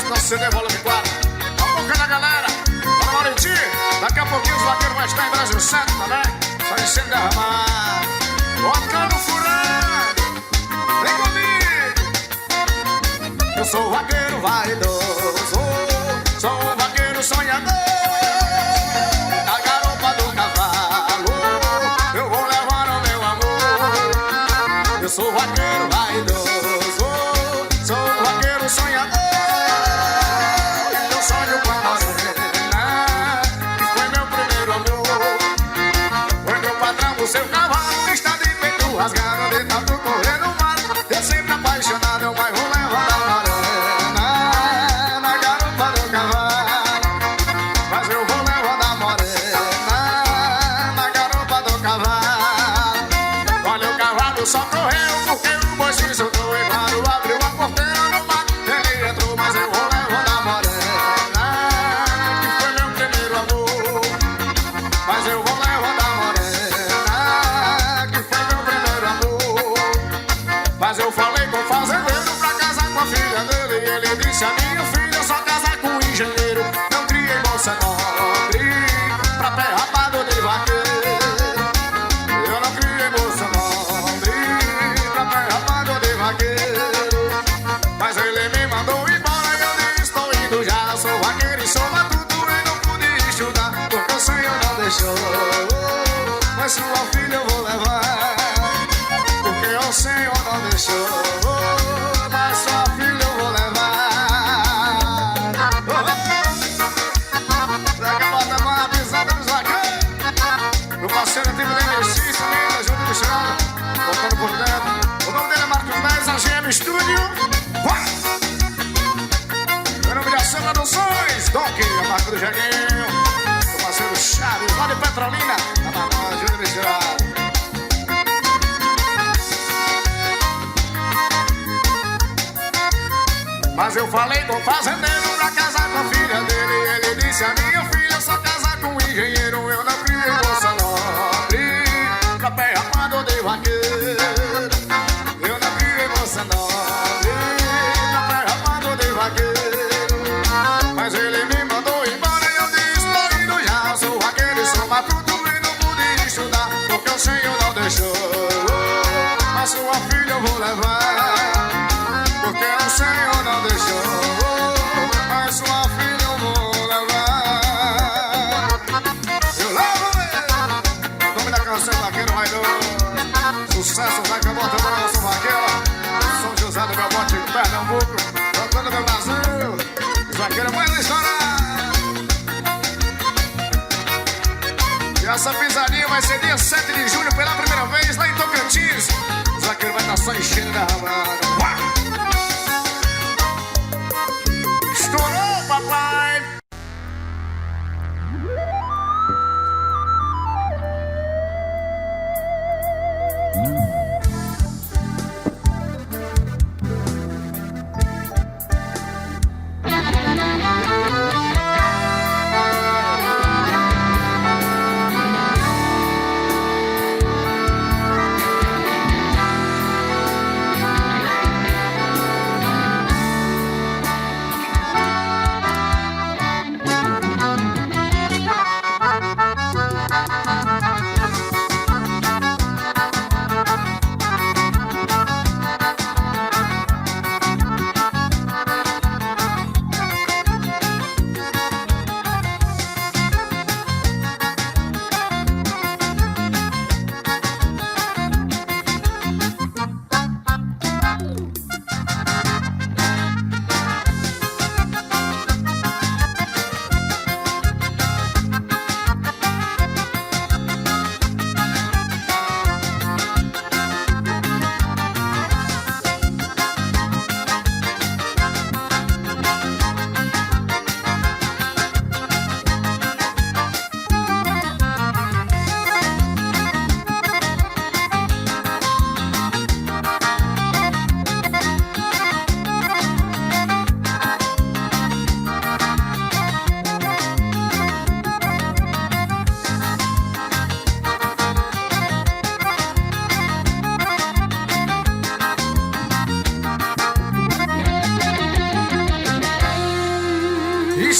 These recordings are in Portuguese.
nosso CD volume 4. A boca da galera. Bora, Maurício. Daqui a pouquinho os vaqueiros vão estar em Brasil Santo também. Só enchendo de derramar. Bota no furado. Vem comigo. Eu sou vaqueiro vaidoso. Sou um vaqueiro sonhador. Da garupa do cavalo eu vou levar o meu amor. Eu sou vaqueiro vaidoso. Sou um vaqueiro sonhador. Eu sonho com a morena que foi meu primeiro amor. Foi meu patrão, o seu cavalo que está de peito rasgado, de tanto correr no mar. Eu sempre apaixonado, mas vou levar a morena na garupa do cavalo. Mas eu vou levar a morena na garupa do cavalo. Olha, o cavalo só correu porque o boi se soltou e claro abriu a porteira no mar. Ele entrou, mas eu vou levar a morena que foi meu primeiro amor. Mas eu vou levar a morena que foi meu primeiro amor. Mas eu falei com o fazendeiro pra casar com a filha dele e ele disse a minha filha só casar com um engenheiro. Não criei moça nobre pra pé rapado de vaqueiro. Eu não criei moça nobre pra pé rapado de vaqueiro. Mas ele me mandou embora e eu disse estou indo já. Sou vaqueiro e sou matuto e não pude estudar porque o Senhor não deixou. Mas sua filha eu vou levar porque o Senhor não deixou. Mas sua filha eu vou levar. Daqui a bota a pisada dos vaqueiros. Meu parceiro tem que investir, também ajuda de chão. Botando por dentro. O nome dele é Marcos 10, a GM Studio. Denominação Produções, Donkey, a marca do Jeguinho. Meu parceiro Chaves, lá de Petrolina. Ajuda de chão. Mas eu falei com o fazendeiro pra casar com a filha dele e ele disse a minha filha só casar com um engenheiro. Eu não criei moça nobre pra pé rapado de vaqueiro. Eu não criei moça nobre pra pé rapado de vaqueiro. Mas ele me mandou embora e eu disse tô indo já. Sou vaqueiro e sou matuto e não pude estudar porque o Senhor não deixou. Mas sua filha eu vou levar porque o Senhor não deixou. Mas sua filha eu vou levar. Eu levo ele. O nome da canção Vaqueiro Vaidoso. Sucesso vai com a bota pra nossa vaqueira. São José do Belmonte, Pernambuco. Tocando meu Brasil. Os vaqueiros mais estourados. E essa pisadinha vai ser dia 7 de julho pela primeira vez lá em Tocantins. Os vaqueiros vai estar só enchendo da ramada. Estourou, papai!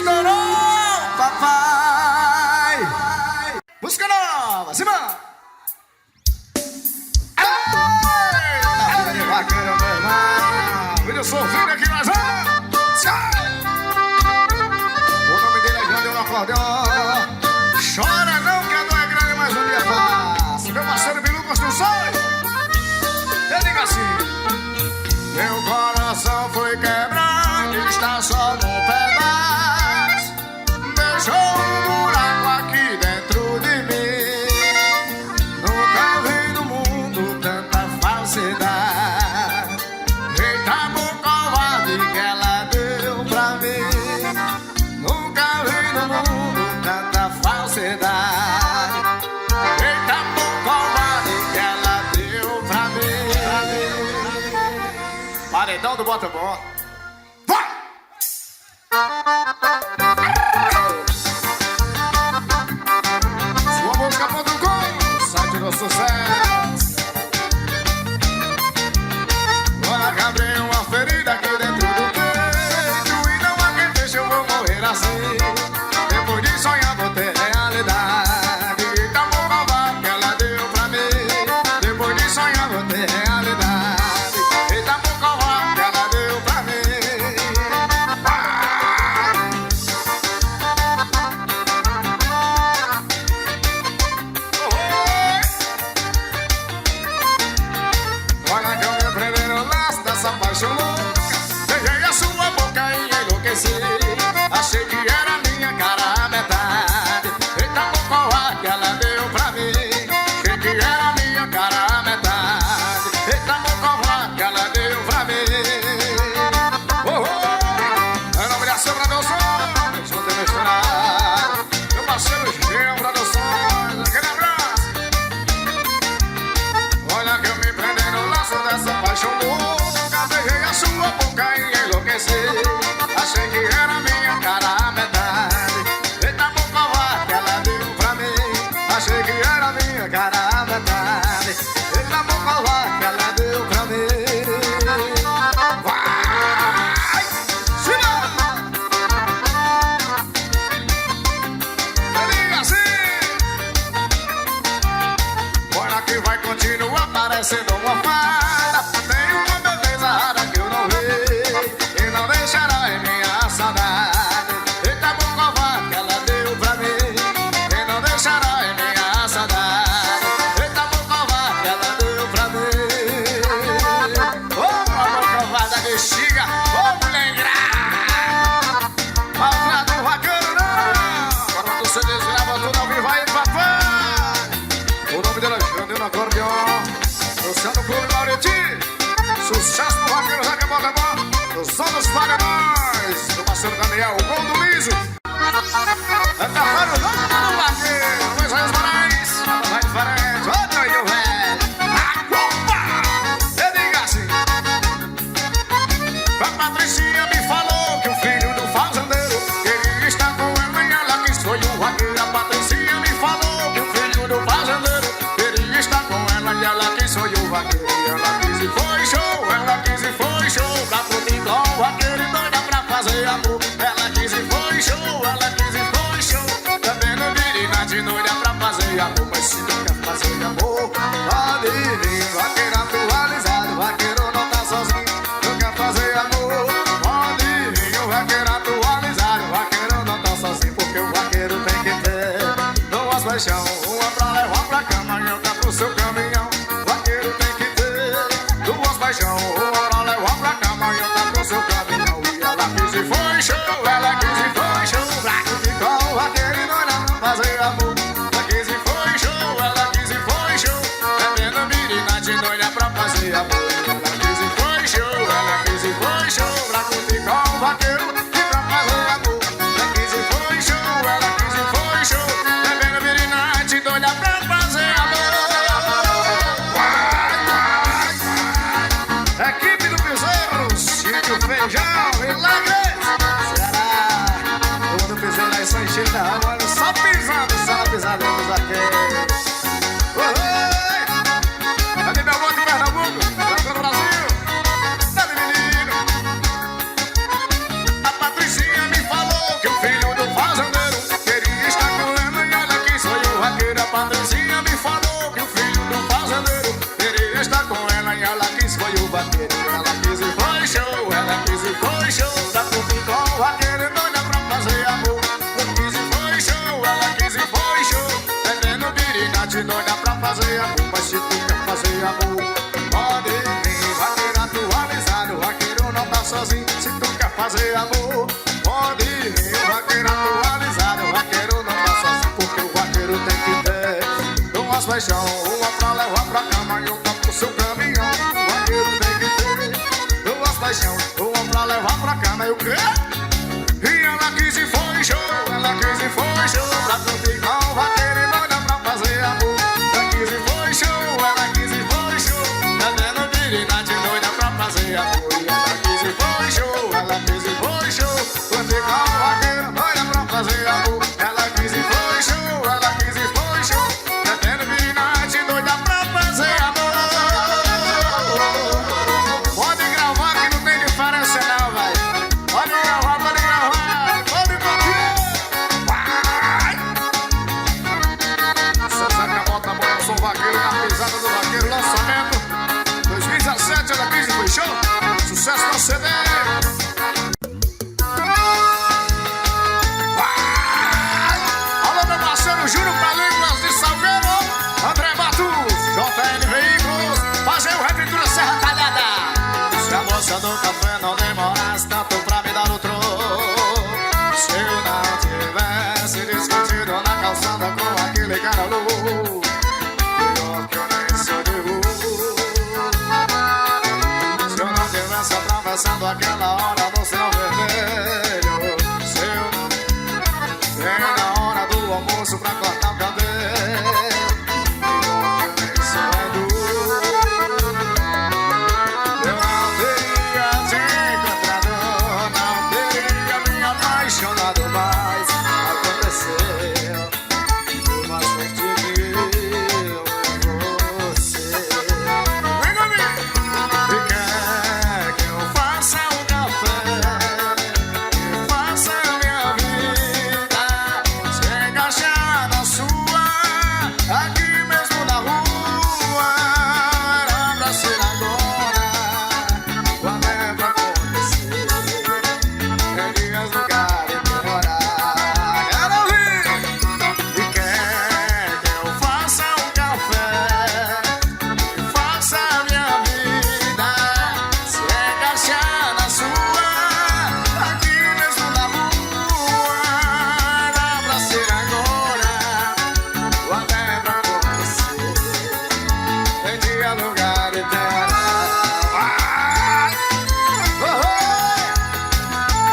Estourou, papai. Música nova, Simão. Ei, bacana, meu irmão. Vídeo sofrido aqui, nós vamos. O nome dele é grande, eu não acordeon. Chora não, que a dor é grande, mas um dia passa. Meu parceiro Bilu Construções. Eu digo assim: meu coração foi quebrado, está só num pedaço. Deixou um buraco aqui dentro de mim. Nunca vi no mundo tanta falsidade. Eita, amor covarde que ela deu pra mim. Nunca vi no mundo tanta falsidade. Eita, amor covarde que ela deu pra mim. Paredão do Bota-Bota. Vai! Sua música.com, site do sucesso. Olha que abri uma ferida aqui dentro do peito e não há quem deixe eu vou morrer assim. Depois de sonhar vou ter realidade. Eita, amor covarde que ela deu pra mim. Depois de sonhar vou ter realidade. Eita, amor covarde que ela deu pra mim. Olha que eu me prendi no laço dessa paixão louca. Peguei a sua boca e enlouqueci. Achei que era minha cara a metade. Eita, amor covarde que ela deu pra mim. Achei que era minha cara a metade. Eita, amor covarde que ela deu pra mim. É nome da sua Produções, não tem misturado. Meu parceiro Gil Produções, aquele abraço. Olha que eu me prendi no laço dessa paixão louca. Peguei a sua boca e enlouqueci. Achei que era minha cara a metade. Eita, amor covarde que ela deu pra mim. Achei que era minha cara a metade. Eita, amor covarde que ela deu pra mim. Vai! Simão! Eu digo assim: bora que vai continuar parecendo uma fada. Tem uma beleza rara que eu não vi e não deixará em minha saudade. Eita, amor covarde que ela deu pra mim e não deixará em minha saudade. Eita, amor covarde que ela deu pra mim. Ô, amor covarde da bexiga, ô, mulher ingrata. Maltrata o vaqueiro não. Agora do CD grava tudo ao vivo aí, papai. O nome dela é Grande no acordeon. Luciano Clube Laurenti. Sucesso do vaqueiro, já que é bota-bota. Os anos paredões. Do parceiro Daniel, o gol do Liso. É tapar o nome do vaqueiro. Luiz Reis Moraes. Vai diferente. Ô, doido, velho. A culpa. Eu digo assim: a Patricinha me falou que o filho do fazendeiro ele está com ela e ela quis foi o vaqueiro. A Patricinha me falou que o filho do fazendeiro ele está com ela e ela quis foi o vaqueiro. Ela quis e foi show, ela quis e foi show. Pra curtir com o vaqueiro e doida pra fazer amor. Ela quis e foi show, ela quis e foi show. Também no virinate doida pra fazer amor. Mas se não quer fazer amor, pode vir. Vaqueiro atualizado, vaqueiro não tá sozinho. Não quer fazer amor, pode vir. O vaqueiro atualizado, vaqueiro não tá sozinho. Porque o vaqueiro tem que ter duas paixão. Uma pra levar pra cama e outra pro seu caminhão. Vaqueiro tem que ter duas paixão. Uma pra levar pra cama e outra pro seu caminhão. E ela quis e foi show, ela quis e foi show. Pra curtir com o vaqueiro e nós não fazer amor. Ela quis e foi show, ela quis e foi show. Bebendo mirinate doida pra fazer amor. Ela quis e foi show, ela quis e foi show. Pra curtir com o vaqueiro e pra fazer amor. Ela quis e foi show, ela quis e foi show. Bebendo mirinate doida pra fazer amor. Equipe do Piseiro, Sítio Feijão, Milagres, Ceará. vaqueiro doida pra fazer amor. Eu quis e foi show, ela quis e foi show. Bebendo pirinate doida pra fazer amor. Mas se tu quer fazer amor, pode vir, vaqueiro atualizado. O vaqueiro não tá sozinho. Se tu quer fazer amor, pode vir, vaqueiro atualizado. O vaqueiro não tá sozinho, porque o vaqueiro tem que ter duas paixão, uma pra levar pra cama e outra pro seu caminhão. O vaqueiro tem que ter duas paixão, uma pra levar pra cama e o quê? E ela quis e foi show, ela quis e foi show. Pra tu ficar um vaqueiro e doida pra fazer amor. Ela quis e foi show, ela quis e foi show. Bebendo pirinate doida pra fazer amor. E ela quis e foi show, ela quis e foi show. Pra ficar um vaqueiro doida pra fazer amor. Ela quis e foi show, ela quis e foi show. Bebendo pirinate doida pra fazer amor. Pode gravar que não tem diferença não, vai. Pode gravar, pode gravar. Pode copiar. Vai! César Cabota, bora, eu sou o vaqueiro na pisada do vaqueiro. Lançamento 2017, ela quis e foi show. Sucesso no CD. Alô, meu parceiro Júnior Películas de Salgueiro, André Matos, JN Veículos, fazer o Reventura Serra Talhada. Se a moça do café não demorasse tanto pra me dar o troco, se eu não tivesse discutido na calçada com aquele cara louco, pior que eu nem sou de rua. Se eu não tivesse atravessando aquela hora no céu vermelho, se eu não vem na hora do almoço pra cortar o cabelo, pior que eu nem sou Edu. Eu não teria te encontrado, não teria me apaixonado, mas aconteceu. O mais forte que eu e você. Vem comigo! E quer que eu faça um café, que faça minha vida se encaixar na sua, aqui mesmo na rua. Era pra ser agora, quando é pra acontecer. Tem dias, lugares e morar. Quero ouvir! E quer que eu faça um café, que faça minha vida se encaixar na sua, aqui mesmo na rua. Era pra ser agora, quando é pra acontecer. Tem dia, lugar e terra. Vai! Oh, oh!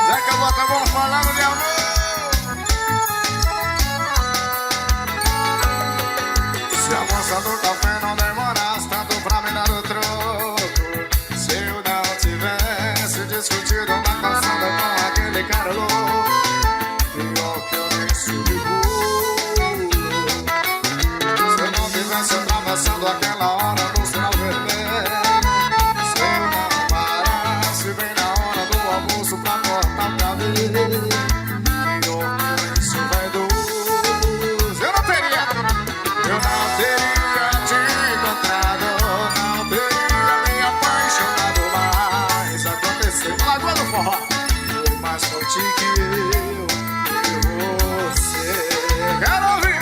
Zé Cabota bom falando de amor. Se a moça do café não demorasse tanto pra me dar o troco, se eu não tivesse discutido na calçada com aquele cara louco, pior que eu nem sou de burro. Se eu não tivesse atravessando aquela hora no sinal vermelho, se eu não parasse bem na hora do almoço pra cortar o cabelo, pior que eu nem sou vaidoso. Eu não teria te encontrado, não teria me apaixonado, mas aconteceu. Lagoa do Forró, foi mais forte que eu e você. Quero ouvir!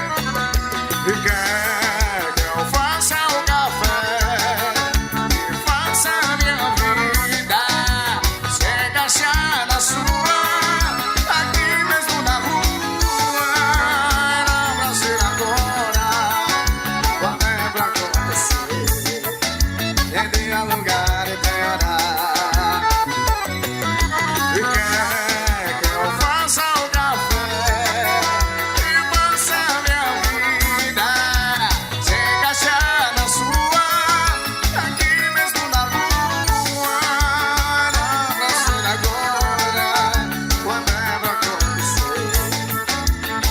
E quer que eu faça um café, que faça minha vida se encaixar na sua, aqui mesmo na rua. Era pra ser agora, quando é pra acontecer. Tem dia, lugar e tem hora. E quer que eu faça um café, que faça minha vida se encaixar na sua, aqui mesmo na rua. Era pra ser agora, quando é pra acontecer.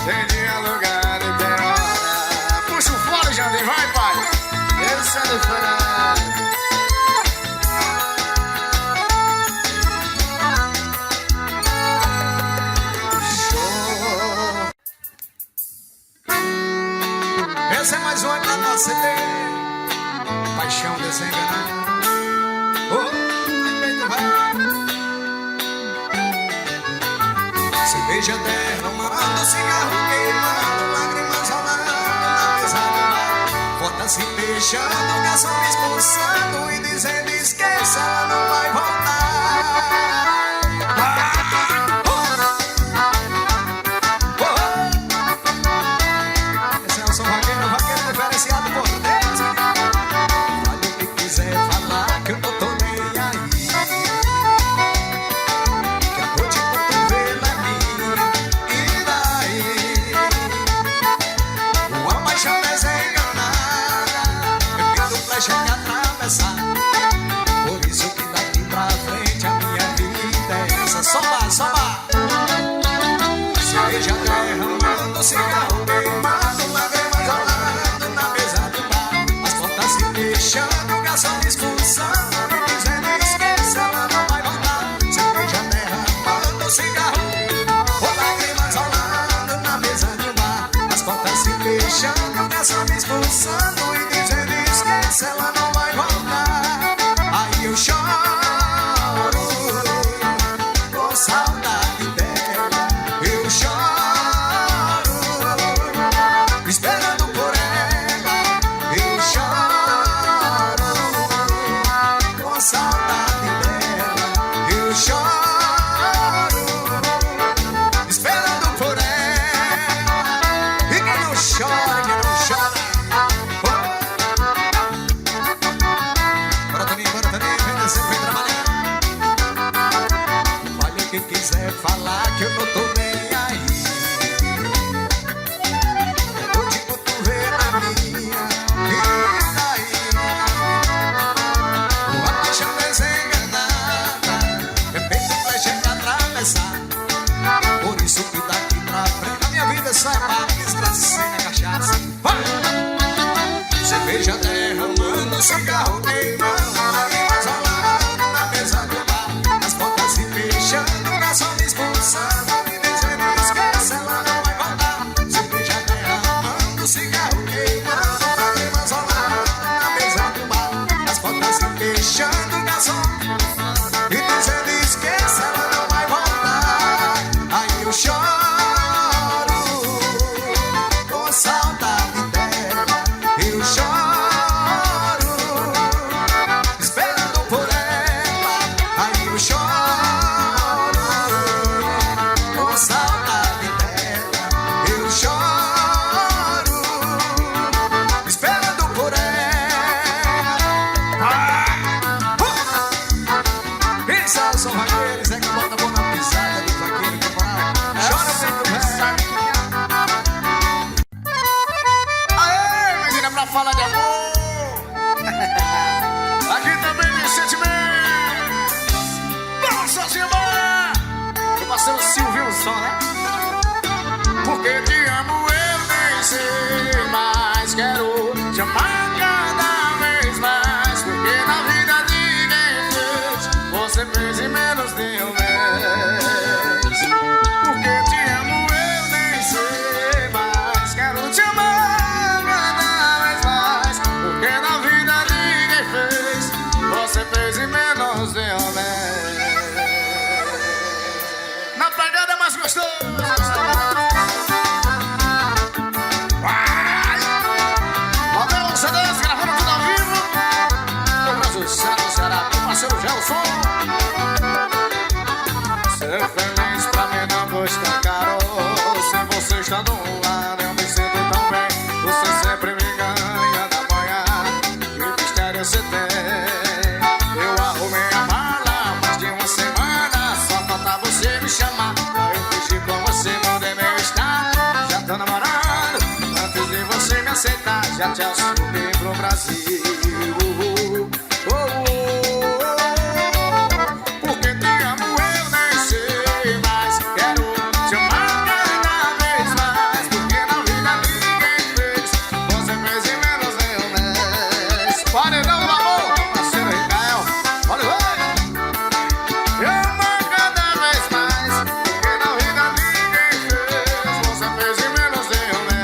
Tem dia, lugar e tem hora. Puxa o fora, Jandir, vai, pai. Esse é diferente. Show. Esse é mais um aqui na nossa CD. Paixão desenganada. Oh, peito vai. Cerveja derramando, cigarro queimando, lágrimas rolando na mesa do bar. Porta se fechando, garçom expulsando e dizendo esqueça, ela não vai voltar. Esse é o som vaqueiro, vaqueiro diferenciado por Deus. Fale o que quiser falar que eu não tô nem aí. Que a dor de cotovelo é minha, e daí? Uma paixão desenganada, bebendo flecha me atravessar. Por isso que daqui pra frente a minha vida é essa. Soba, soba. Cerveja derramando, cigarro queimando, lágrimas rolando na mesa do bar. As portas se fechando, o garçom expulsando e dizendo esqueça, ela não vai voltar. Cerveja derramando, cigarro, lágrimas rolando na mesa do bar. As portas se fechando, o garçom expulsando e dizendo esqueça, ela não vai voltar. Aí eu choro com saudade dela. Eu choro esperando por ela. Eu choro com saudade dela. Eu choro esperando por ela. E quem não chora, quem não chora. Bora também, vem descer, vem trabalhar. Olha quem quiser falar que eu não tô nem aí. É dor de cotovelo a minha, e daí? Uma paixão desenganada, bebendo flecha me atravessar. Por isso que daqui pra frente a minha vida só é para desgraçar na cachaça. Vai! Cerveja derramando, cigarro queimando, lágrimas rolando na mesa do bar. As portas se fechando, o garçom me expulsando e dizendo esqueça, ela não vai voltar. Cerveja derramando, cigarro queimando, lágrimas rolando na mesa do bar. As portas se fechando, o garçom e dizendo esqueça, ela não vai voltar. Aí eu choro com saudade dela. Eu choro esperando por ela. Aí eu choro com saudade dela. Eu choro esperando por ela. Isso é o som vaqueiro, Zé que bota a mão na pisada do vaqueiro camarada. Chora feito velho. Aê, menina, pra falar de amor. Aqui também tem sentimentos. Vamos sozinho, bora. Eu passei o Silvio som, né? Porque te amo eu nem sei mais. Quero te amar cada vez mais. Porque na vida ninguém fez, você fez e menos deu vez. Porque te amo eu nem sei mais. Quero te amar cada vez mais. Porque na vida ninguém fez, você fez e menos deu vez. Na pegada mais gostosa. Modelo CDs, gravando tudo ao vivo. No Brasil, Santo Ceará, meu parceiro Gelson. Ser feliz pra mim não custa caro. Se você está do lado, eu me sinto tão bem. Você sempre me ganha da manhã. Que mistério você tem? Eu arrumei a mala, mais de uma semana. Só falta você me chamar. Eu fugi com você, mudei meu estado. Já tô namorando, antes de você me aceitar. Já te assumi pro Brasil. Porque te amo eu nem sei mais. Quero te amar cada vez mais. Porque na vida ninguém fez, você fez e menos eu, né? Paredão do amor, parceiro Ricael. Olha, vai! Te amo cada vez mais. Porque na vida ninguém fez, você fez e menos eu, né?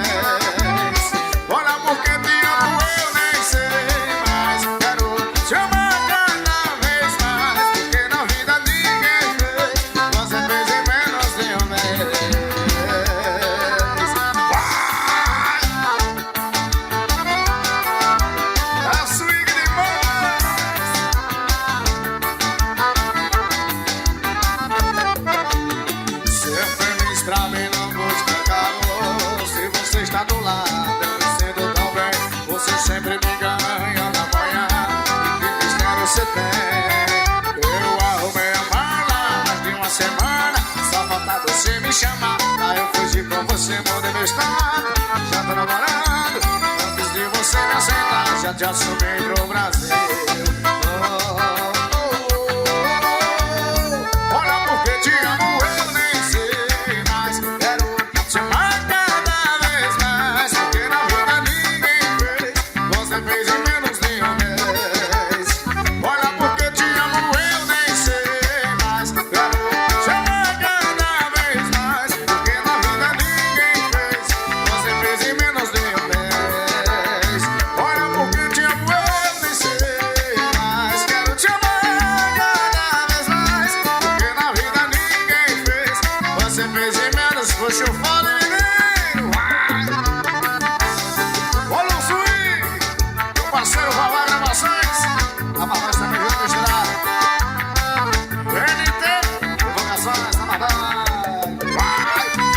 Olha, porque te amo eu nem sei diz pra mim não busca calor. Se você está do lado, eu me sinto tão bem. Você sempre me ganha na manhã. Que mistério você tem? Eu arrumei a mala mais de uma semana. Só falta você me chamar pra eu fugir com você, mudei meu estado. Já tô namorando. Antes de você me aceitar, já te assumi pro Brasil. Olha porque te amo, eu nem sei mais. Quero te amar cada vez mais. Porque na vida ninguém fez, você fez em menos de um mês. Olha porque te amo, eu nem sei mais. Quero te amar cada vez mais. Porque na vida ninguém fez, você fez em menos de um mês. Olha porque te amo, eu nem sei mais. Quero te amar cada vez mais. Porque na vida ninguém fez, você fez em menos. Puxa o fone, menino. Olha o swing. Meu parceiro Vavá Gravações. A Vavá está me vendo misturada. NT, divulgações, tá matando.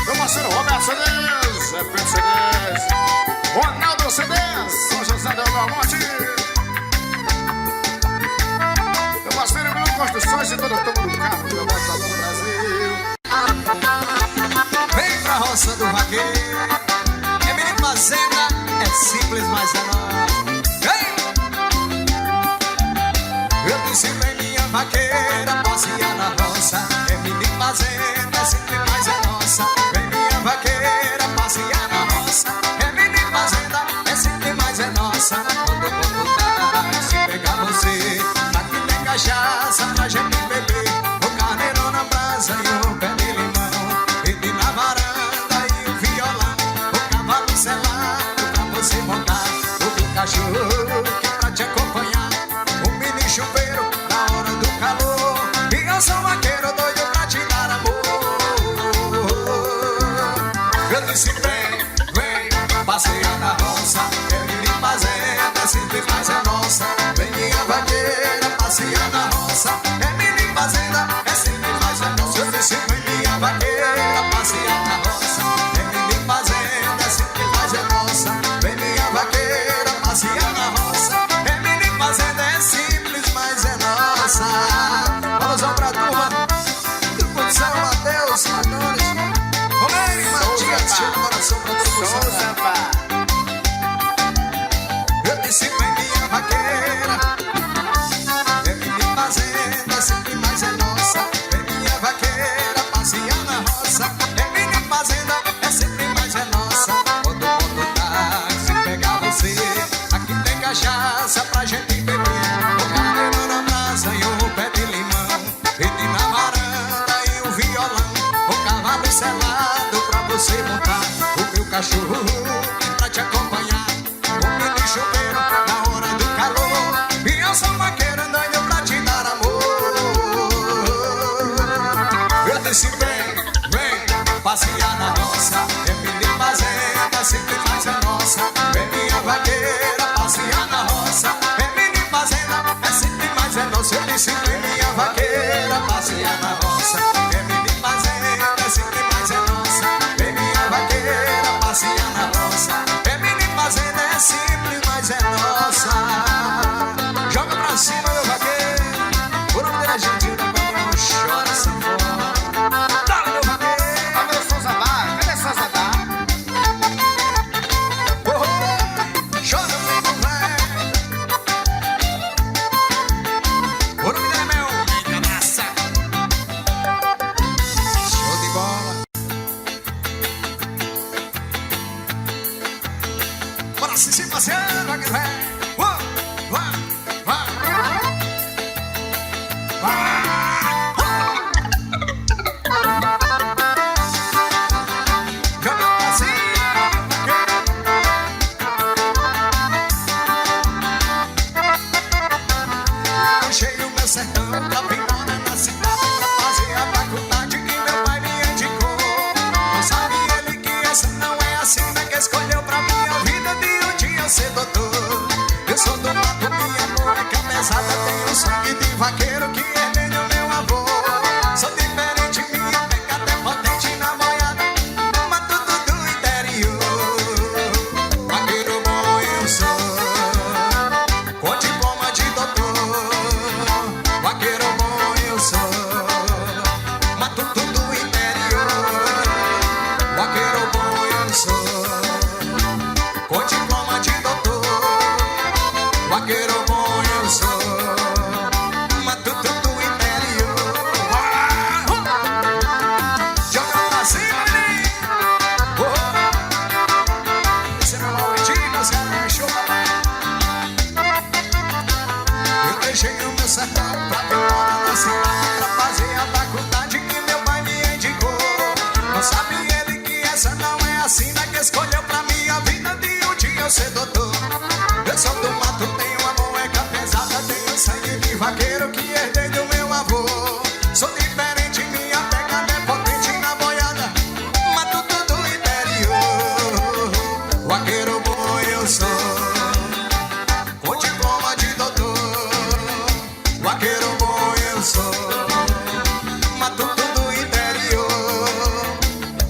Meu parceiro Roberto CDs, Pedro CDs, Ronaldo CDs, São José do Belmonte. Meu parceiro Bruno Construções e todo o topo do carro do Belmonte da do Brasil. Vem pra roça do vaqueiro. É menino fazenda, é simples, mas é nóis. Eu disse vem minha vaqueira, passear na roça. É menino fazenda, é simples, mas é nossa. Vem minha vaqueira, passear na roça. É menino fazenda, é simples, mas é nossa. Quando eu vou voltar, se pegar você, aqui tem cachaça pra gente beber. O carneiro na brasa e o pé de limão. Ele na varanda e o violão. O cavalo selado pra você montar. O cachorro que pra te acompanhar. O mini chuveiro na hora do calor. E eu sou vaqueiro doido pra te dar amor. Eu disse vem, passear na roça. É menino fazenda, simples, mas é nossa. Vem minha vaqueira, passear na roça. É menino fazenda, é simples, mas é nossa. Eu disse vem minha vaqueira, passear na roça. É menino fazenda, é simples, mas é nossa. Vem minha vaqueira, passear na roça. É menino fazenda, é simples, mas é nossa. Vamos lá pra turma do São Mateus, Madores. Romero, Matias, cheio do coração pra todo mundo. Samba. Eu disse vem minha vaqueira. É menino fazenda, simples, mas é nossa. Vem minha vaqueira, passear na roça. É menino fazenda, é simples, mas é nossa. Quando o mundo tá, se pegar você, aqui tem cachaça pra gente beber. O carneiro na brasa e o pé de limão. Ele na varanda e o violão. O cavalo selado pra você montar. O meu cachorro pra te acompanhar. O mini chuveiro na hora do calor. E eu sou vaqueiro doido pra te dar amor. Eu disse vem, passear na roça. É menino fazenda, simples, mas é nossa. Vem minha vaqueira, passear na roça. É menino fazenda, é simples, mas é nossa. Eu disse vem minha vaqueira, passear na roça. É menino fazenda, é simples, mas é nossa. Vem minha vaqueira, passear na roça. É menino fazenda, é simples, mas é nossa. Joga pra cima, meu vaqueiro. O nome dele é Gentil, da banda não chora sanfona. Dá, meu vaqueiro. Cadê o Souza Bar? Cadê o Souza Bar? Oh, oh, chora, amigo velho. O nome dele é meu Massa. Show de bola. Bora se passeando, aquele velho. Joga pra cima. Deixei o meu sertão pra vir morar na cidade pra fazer a faculdade que meu pai me indicou. Não sabe ele que essa não é a sina que escolheu pra minha vida de um dia ser doutor. Eu sou do mato, minha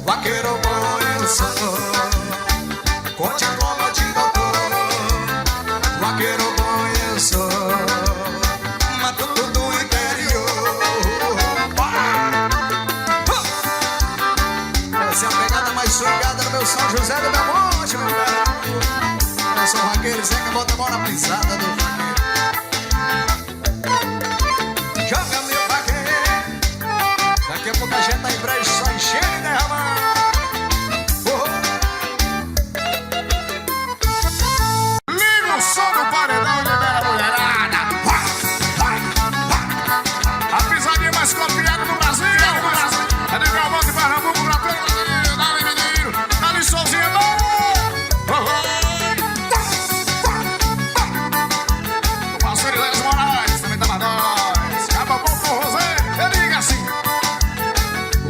vaqueiro bom eu sou. Conte como eu te doutor, vaqueiro bom eu sou. Matuto do interior. Essa é a pegada mais sugada do meu São José do meu monte, meu cara. Eu sou vaqueiro, Zeca, bota a mão na pisada do vaqueiro. Joga meu vaqueiro. Daqui a pouco a gente tá em brejo, só enchendo e derramando. Liga o som do paredão e libera a mulherada. A pisadinha mais copiada do Brasil. É de Galvão de Pernambuco pra todo mundo. Dá-lhe menino, dá-lhe sozinho. O parceiro Léo Moraes também tá pra nós. Acaba bom com o Rosé, ele liga assim.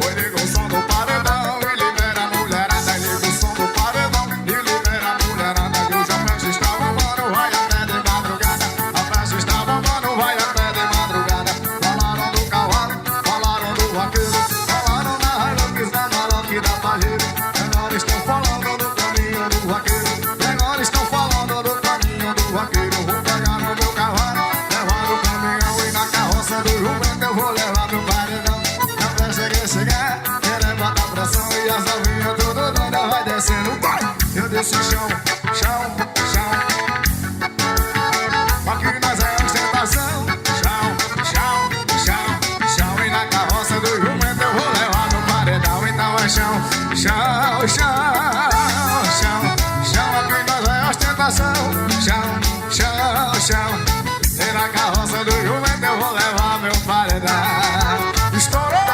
Oi, liga o som do paredão e libera a mulherada. Liga o som do paredão e libera a mulherada. Que hoje a festa está bombando, vai até de madrugada. A festa está bombando, vai até de madrugada. Falaram do cavalo, falaram do vaqueiro, falaram da Hilux, da Maroc e da Pajero. Agora estão falando do caminho do vaqueiro. Agora estão falando do caminho do vaqueiro. Vou pegar no meu cavalo, levar no caminhão e na carroça do jumento eu vou levar pro paredão. Na festa que chegar, querem botar pressão e as novinhas tudo doida vai descendo. Vai! Eu desço chão, chão, chão. Aqui nós é ostentação. Chão, chão, chão, chão. E na carroça do jumento eu vou levar no paredão. Então é chão, chão, chão, chão, chão. Aqui nós é ostentação. Chão, chão, chão. E na carroça do jumento eu vou levar meu paredão. Estourou,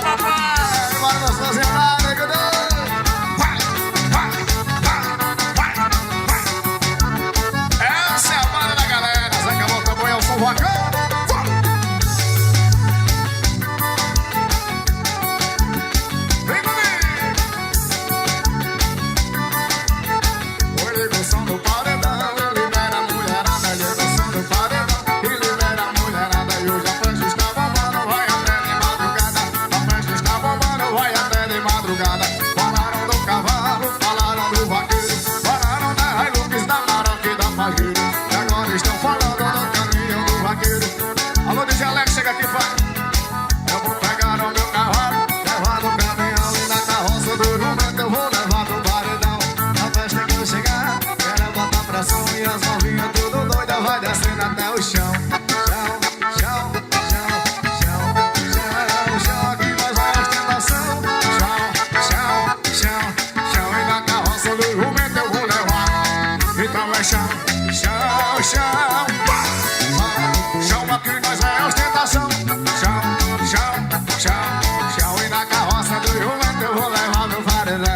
papai! Agora nós fazemos nada, cadê? Vai, vai, vai, vai, vai. Essa é a banda da galera. Zeca Bota Boi, Elson Vacão. Vem comigo! Oi, liga o som do paredão e libera a mulherada. Liga o som do paredão e libera a mulherada. E hoje a festa está bombando, vai até de madrugada. A festa está bombando, vai até de madrugada. Falaram do cavalo, falaram do vaqueiro, falaram da Hilux, da Maroc e da Pajero. E agora estão falando do caminho do vaqueiro. Alô, DJ Alex, chega aqui, pai. Eu vou pegar o meu cavalo, levar no caminhão e na carroça do jumento eu vou levar pro paredão. Na festa que eu chegar, quero botar pressão e as novinhas tudo doida vai descendo até o chão. Chão, chão, chão, chão, chão, chão. Aqui nós vai ostentação. Chão, chão, chão, chão. E na carroça do jumento eu vou levar. Então é chão, chão, chão. Chão, aqui nós é ostentação. Chão, chão, chão, chão. E na carroça do jumento eu vou levar meu paredão.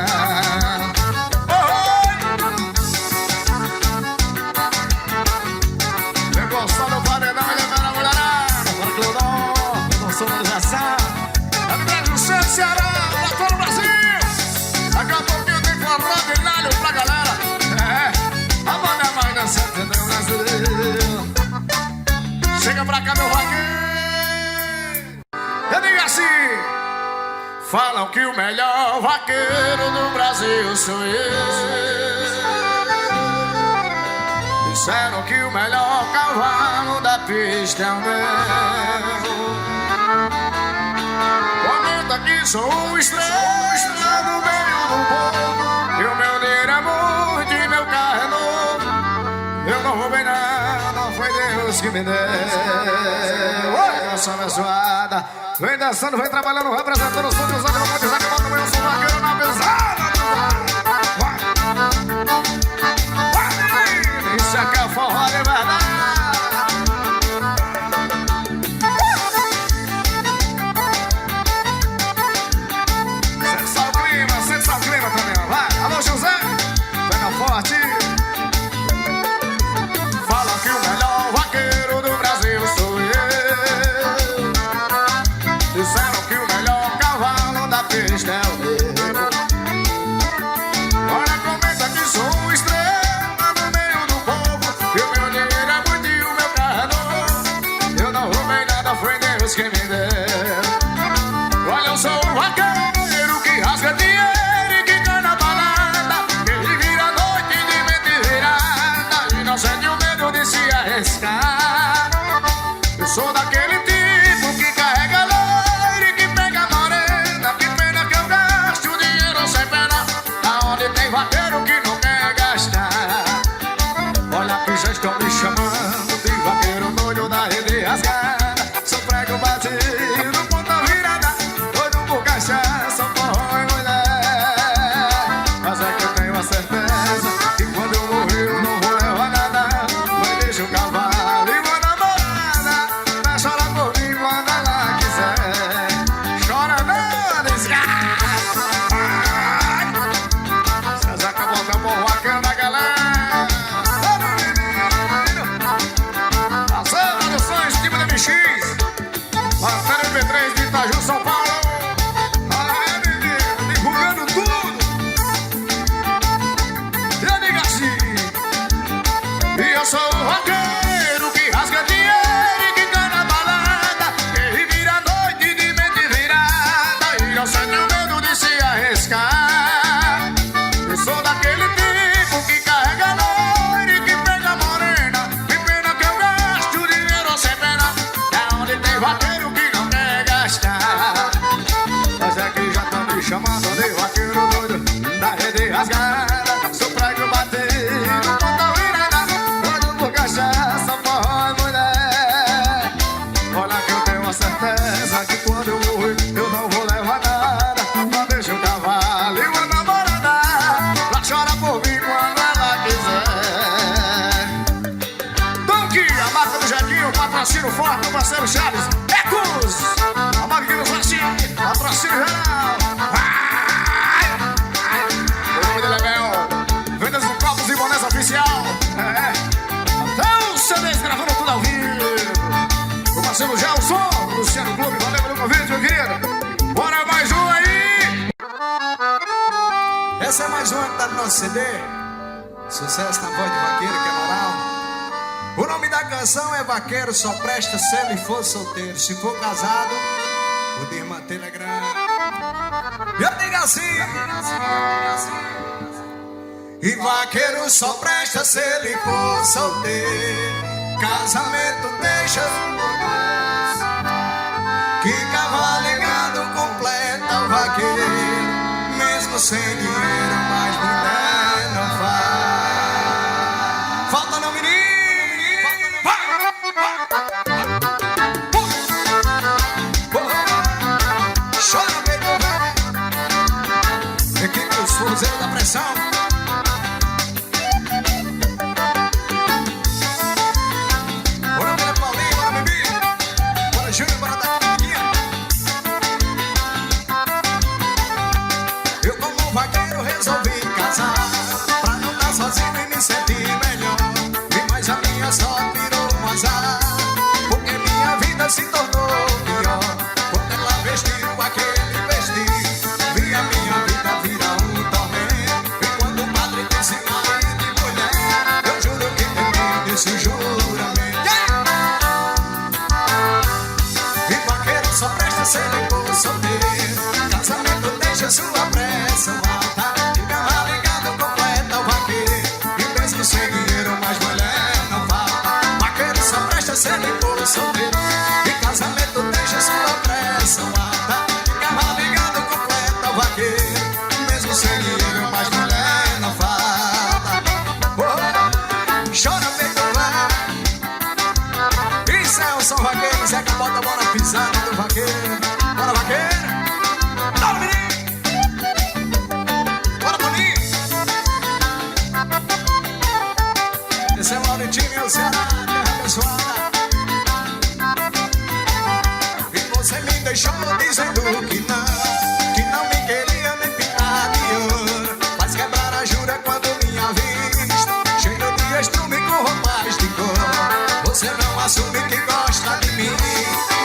Pegou só no paredão e libera a mulherada. Para Cleudon, com sonorização. É do Grande do Centro, Ceará, pra todo o Brasil. Daqui a pouquinho tem forró de nalho pra galera. É, a banda é mais dançante do Brasil. Chega pra cá, meu vaqueiro. Eu digo assim: falam que o melhor vaqueiro do Brasil sou eu. Disseram que o melhor cavalo da pista é o meu. Comenta que sou o estrela no meio do povo. E o meu dinheiro é muito e meu carro é novo. Eu não roubei nada, foi Deus que me deu. Oi, eu sou abençoada. Vem dançando, vem trabalhando, representando o som dos olhos. Vamos dizer que eu também sou vaqueiro na pesada. Vai, vai, menino. Isso aqui é forró de verdade. Sente o clima também, ó. Vai, alô José, pega forte. Falam que o melhor vaqueiro do Brasil sou eu. Disseram que o melhor cavalo da pista é parceiro Charles Ecos, a Magnos Latim, patrocínio geral. O nome dele é Bel, vendas de copos e bonés oficial. Então, CDs gravando tudo ao vivo. O parceiro Gelson, Luciano Clube, valeu pelo convite, meu querido. Bora mais um aí. Essa é mais uma que tá no nosso CD. Sucesso na voz de Vaqueiro, que é moral. O nome da canção é Vaqueiro Só Presta Se Ele For Solteiro. Se for casado, poder manter é grande. E eu digo assim. E vaqueiro só presta se ele for solteiro. Casamento deixa que cavalo ligado completa o vaqueiro. Mesmo sem dinheiro, mais mulher não faz. Falta não, menino. Chora, baby. Equipe dos Forrozeiros da Pressão. Bora, Paulinho, bora, Bibi. Bora, Júnior, bora, Taquinha. Eu, como vaqueiro, resolvi casar pra não estar sozinho e me sentir melhor. E mais a minha sorte virou um azar, porque minha vida se tornou pior. Quando ela vestiu aquele vestido, vi a minha vida virar um tormento. E quando o padre disse marido e mulher, eu juro que terminei esse juramento. E vaqueiro só presta se ele for solteiro. Casamento deixa sua pressão alta. E cavalo ligado completa o vaqueiro. E mesmo sem dinheiro, mais mulher não falta. Vaqueiro só presta se ele for solteiro. E casamento deixa sua pressão alta. E cavalo ligado completa o vaqueiro. E mesmo sem dinheiro, mais mulher não falta. Oh, chora, peito vai. Isso é o som vaqueiro. Zé que bota a bola pisando do vaqueiro. Bora, vaqueiro. Bora, menino. Bora, Boninho. Esse é o Lauritinho, meu Ceará, terra abençoada. E você me deixou dizendo que não me queria nem pintar de ouro. Mas quebrar a jura quando me avista, cheio de estrume com roupas de cor. Você não assume que gosta de mim.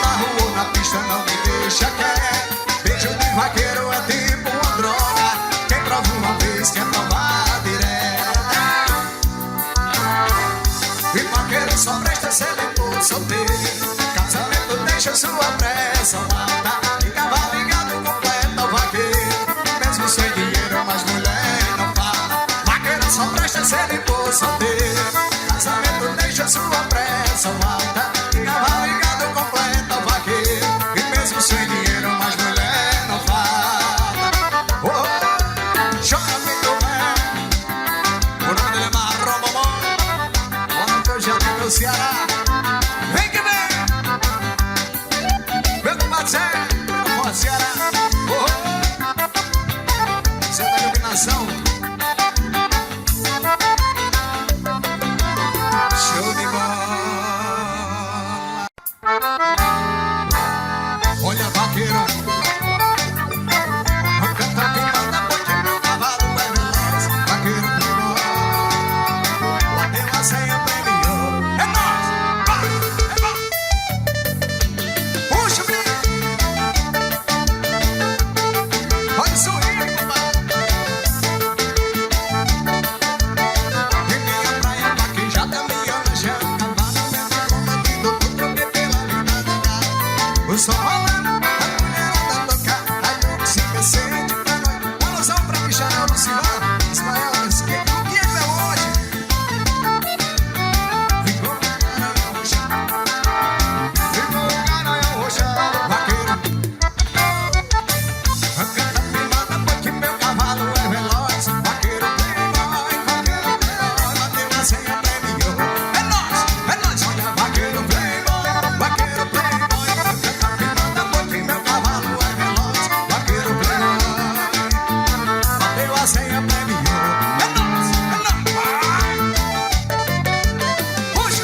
Na rua ou na pista não me deixa quieto. Beijo de vaqueiro é tipo uma droga. Quem prova uma vez quer provar direto. E vaqueiro só presta se ele for solteiro. Casamento deixa sua pressão alta. E cavalo ligado completa o vaqueiro. Mesmo sem dinheiro, mais mulher não fala. Vaqueiro só presta se ele for solteiro. Casamento deixa sua pressão alta. E cavalo ligado completa o vaqueiro. E mesmo sem dinheiro, mais mulher não fala. Oh, chora, muito bem. O nome dele é Marrom Momó. Olha que eu já tenho meu Ceará. Vem que vem. Meu compadre Zé, ó, Ceará. Oh, Zé da iluminação. Show de bola. Olha, vaqueiro. Canta quem manda, porque meu cavalo é veloz. Vaqueiro pegou. Bateu a senha, premiou. É nóis! Vai! É bom! Puxa, menino! Pode sorrir, compadre. E minha praia vaquejada, minha já. Cavalo mesmo comandando, tudo que pela vida do carro. O som rolando, a mulherada tocar. Aí o que se sente pra nós. Um alusão pra Michel do Silvão. Ismael do Esquerdo, o que é meu hoje? Ficou o Garanhão roxado. Ficou o Garanhão roxado. Vaqueiro. Canta primada, porque meu cavalo é veloz. Vaqueiro playboy, vaqueiro playboy. Bateu a senha, premiou. É nóis, olha, vaqueiro playboy, vaqueiro playboy. Canta primada, porque meu cavalo é veloz. Vaqueiro playboy. Bateu a senha, premiou. É nóis, vai! Puxa!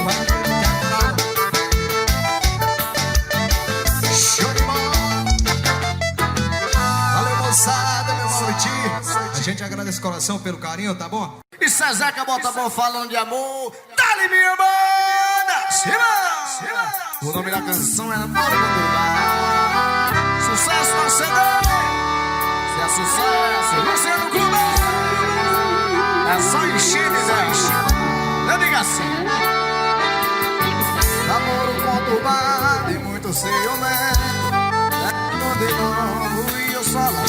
vaqueiro que adorava. Show de bola. Valeu, moçada, meu Mauriti. A gente agradece o coração pelo carinho, tá bom? E Cezeca bota a mão falando de amor. Dá-lhe minha banda! Cima! O nome da canção é Namoro Conturbado. Sucesso na CD. Se é sucesso, Luciano Clube. É só encher de 10. Eu digo assim. Namoro conturbado e muito ciumento. É de novo e eu só lá.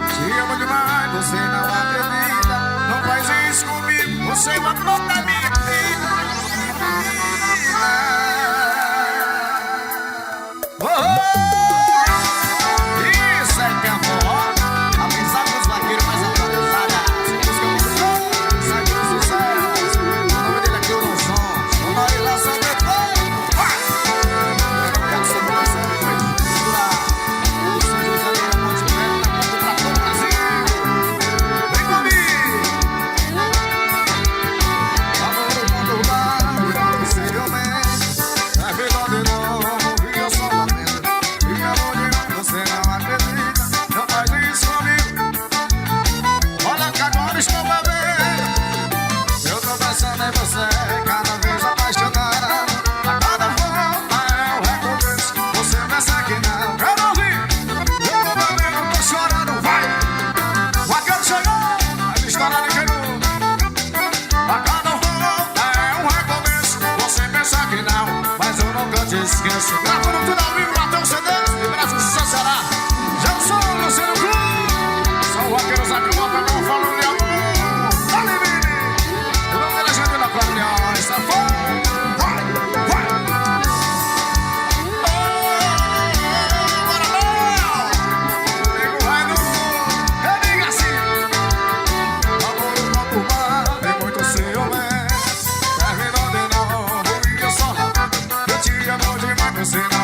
Te amo demais, você não acredita. Não faz isso comigo, você é uma flor da minha vida. Isso é que é forró. A visão dos vaqueiros mais atualizada. Se busca muito bom, segue o sucesso. O nome dele aqui é o Dom Som. O nome lá só depois. Vai! Eu quero ser muito depois. O São José da Ponte Velha tá pronto pra todo o Brasil. Vem comigo! Amor conturbado, possivelmente. É verdade, não. E eu só lamento. E amor de novo, você não acredita. Não faz isso comigo. Olha que agora estou bebendo. Eu tô pensando em você, cada vez apaixonada. A cada volta é um recomeço. Você pensa que não. Quero ouvir. Eu tô bebendo, tô chorando, vai. O vaqueiro chegou. A história de quem nunca. A cada volta é um recomeço. Você pensa que não, mas eu nunca te esqueço. Gravando tudo ao vivo até o CD. E Brasil Ceará. Já sou o Luciano Clube. São vaqueiros aqui, bota a mão falando de amor. Dale, Vini. O nome da gente na Corleone. Essa foi. Vai, vai. Bora lá. Nego vai no. Eu digo assim. Amor conturbado e muito ciumento. Terminou de novo e eu só lamento. Eu te amo demais, você não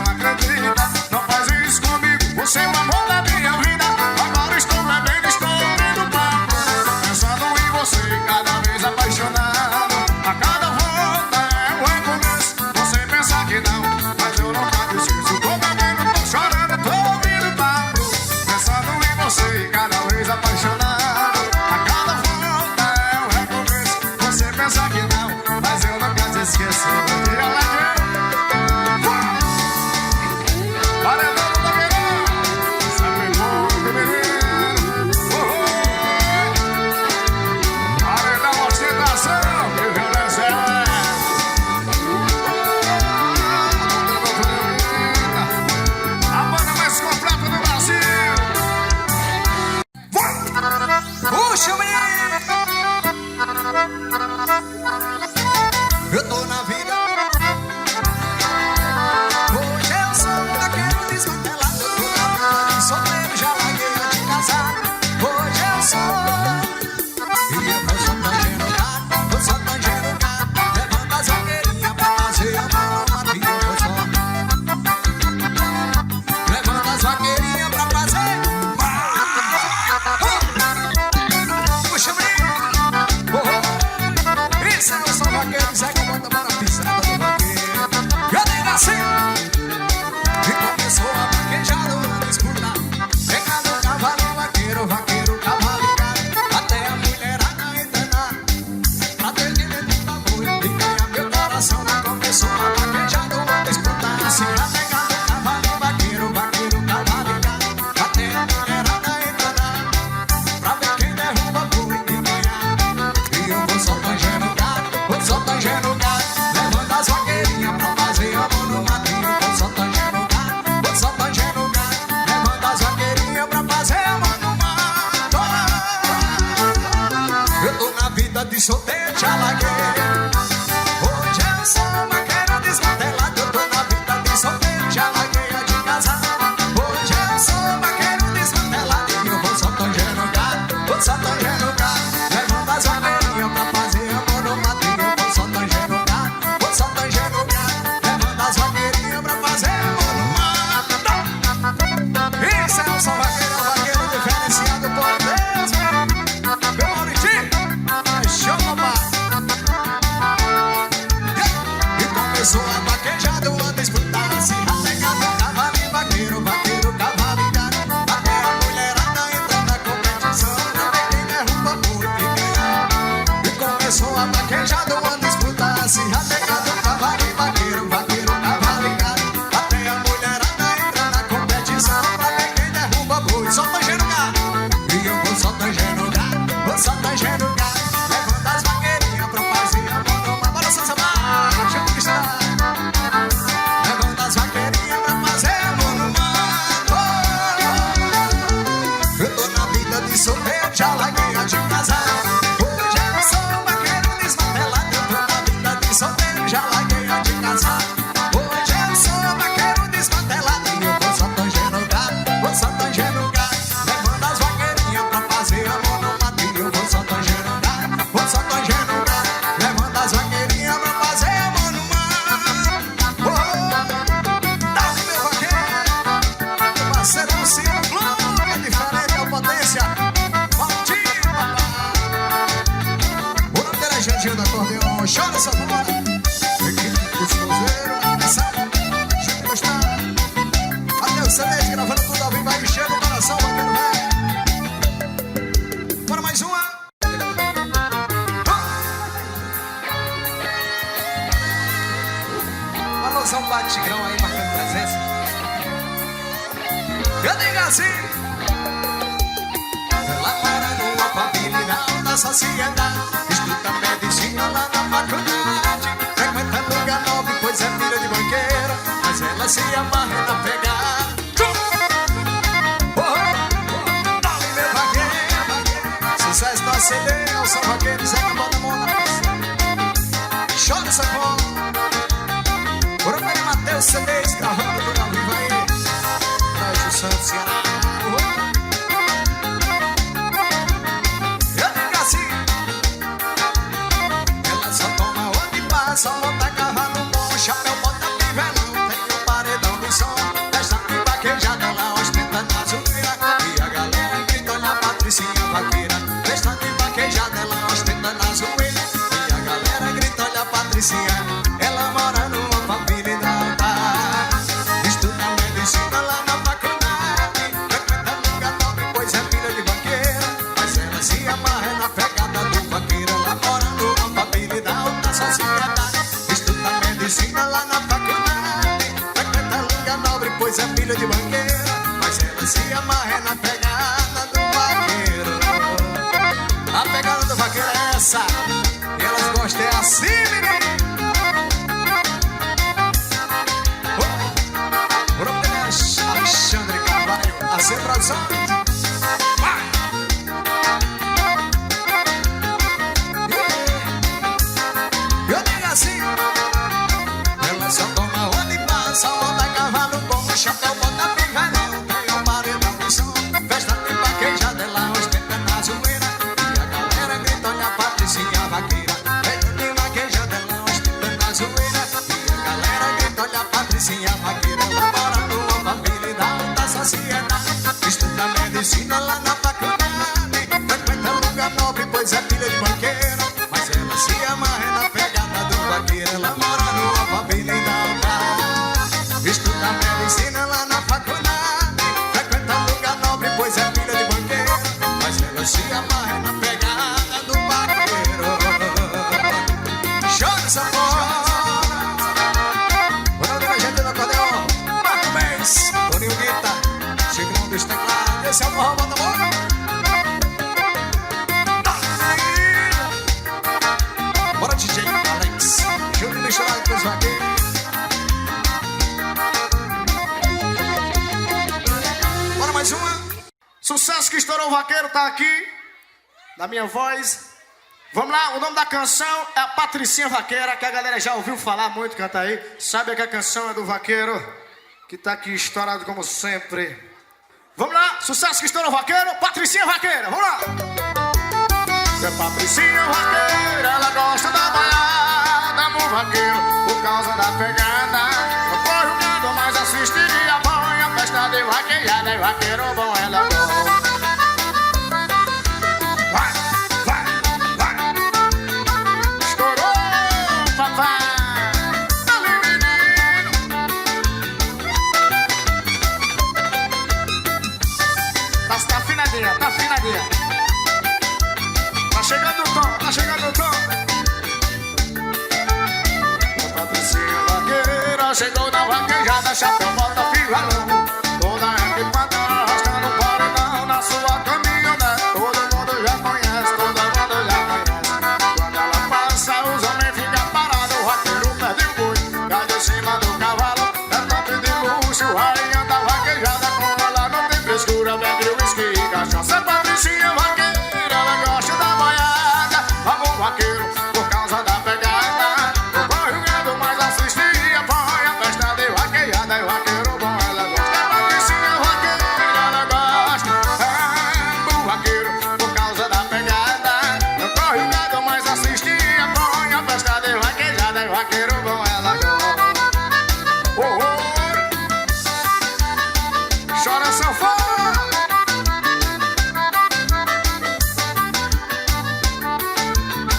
começou a vaquejada, uma disputa acirrada, pegando cavalo e vaqueiro, vaqueiro, cavalo e gado. Até a mulherada entra na competição, pra ver quem derruba muito e ganha. E começou a vaquejada, uma disputa acirrada, pegando cavalo e vaqueiro, vaqueiro, cavalo e gado. Até a mulherada entra na competição, pra ver quem derruba muito. Só tangendo gado, e eu vou só tangendo gado, vou só tangendo gado. Levando as vaqueirinhas pra fazer amor numa balança samar, deixa eu conquistar. Levando as vaqueirinhas pra fazer amor no mato. Eu tô na vida de solteiro, já larguei a de casar. Hoje eu sou vaqueiro desmantelado. Eu tô na vida de solteiro, já larguei a de casar. Hoje eu sou vaqueiro desmantelado. E eu vou só tangendo gado, vou só tangendo gado. Levando as vaqueirinhas pra fazer amor no mato. E eu vou só tangendo gado, vou só tangendo gado. Levando as vaqueirinhas pra fazer amor no mato. Dá meu vaqueiro, meu parceiro Luciano Clube, é diferente, é o potência. Valtinho, papai. O nome dele é Jantinho da Acordeon. Chora, sanfona. Equipe Gostoseiro, sabe? Deixa eu gostar. Até o Celeste gravando tudo ao vivo, vai enchendo o coração, batendo velho. Bora mais uma. Alusão Batigrão aí, marcando presença. Eu digo assim. Ela para numa família da alta sociedade, estuda medicina lá na faculdade, frequentando lugar nobre, pois é filha de banqueira, mas ela se amarra na pegada. Dá-lhe meu vaqueiro, sucesso da CD, eu sou vaqueiro, Zé que bota a mão na pista. Chora essa bola. Por onde é Matheus CDs, gravando tudo ao vivo aí. Prédio Santos, Ceará. Eu digo assim. Ela só toma onde passa, monta cavalo bom, chapéu, bota pivelão, tem um paredão de som. Festa de vaquejada, ela ostenta na zoeira. E a galera grita, olha a Patricinha vaqueira. Festa de vaquejada, ela ostenta na zoeira. E a galera grita, olha a Patricinha. Ela mora numa família alta, estuda medicina lá na faculdade, frequenta lugar nobre, pois é filha de banqueira, mas ela se amarra na pegada do vaqueiro. Ela mora numa família alta sociedade, estuda medicina lá na faculdade, frequenta lugar nobre, pois é filha de banqueira, mas ela se amarra na pegada do vaqueiro. A pegada do vaqueiro é essa, e elas gostam é assim, menino. Alexandre Carvalho, a ser produção. Vai! Eu digo assim. Ela só toma onde passa, monta cavalo bom, chapéu, bota pivelão, tem um paredão de som. Festa de vaquejada, ela ostenta na zoeira. E a galera grita, olha a Patricinha vaqueira. Festa de vaquejada, ela ostenta na zoeira. E a galera grita, olha a Patricinha vaqueira. Ela mora numa família da alta sociedade, estuda medicina lá na faculdade, frequenta lugar nobre, pois é filha de banqueira, mas ela se amarra na pegada do vaqueiro. Ela mora numa família da alta, estuda medicina lá na faculdade, frequenta lugar nobre, pois é filha de banqueira, mas ela se amarra na pegada do vaqueiro. Chora essa porra. Toninho Guita, Chigrão dos teclados, esse é o forró, bota a mão. Bora DJ Alex, Júlio misturado com os vaqueiros. Bora mais uma. Sucesso que estourou o vaqueiro, tá aqui, da minha voz. Vamos lá, o nome da canção é a Patricinha Vaqueira, que a galera já ouviu falar muito, canta aí. Sabe que a canção é do vaqueiro, que tá aqui estourado como sempre. Vamos lá, sucesso que estourou o vaqueiro, Patricinha Vaqueira, vamos lá. É Patricinha Vaqueira, ela gosta da balada no vaqueiro, por causa da pegada. Não foi jogando, mas assiste e apoia a festa de vaquejada. E vaqueiro bom, ela é bom. Vai, vai, vai. Estourou, papai. Ali vaqueira chegou na vaquejada, chapéu, bota, violão. Toda equipada arrastando o paredão na sua caminhonete. Todo mundo já conhece, todo mundo já conhece. Quando ela passa, os homens ficam parados. O vaqueiro perde o boi, cai de cima do cavalo. É top de luxo, rainha da vaquejada. Com ela não tem frescura, bebe uísque e cachaça. Patricinha vaqueira, ela gosta da boiada. Vamos vaqueiro, por causa da pegada. O corre o gado, mas assistia. Põe a festa de vaquejada. E vaqueiro bom, ela gosta. Patricinha vaqueira, ela gosta. O vaqueiro, por causa da pegada. O corre o gado, mas assistia. Põe a festa de vaquejada. E vaqueiro bom, ela gosta. Oh, oh. Chora sanfona.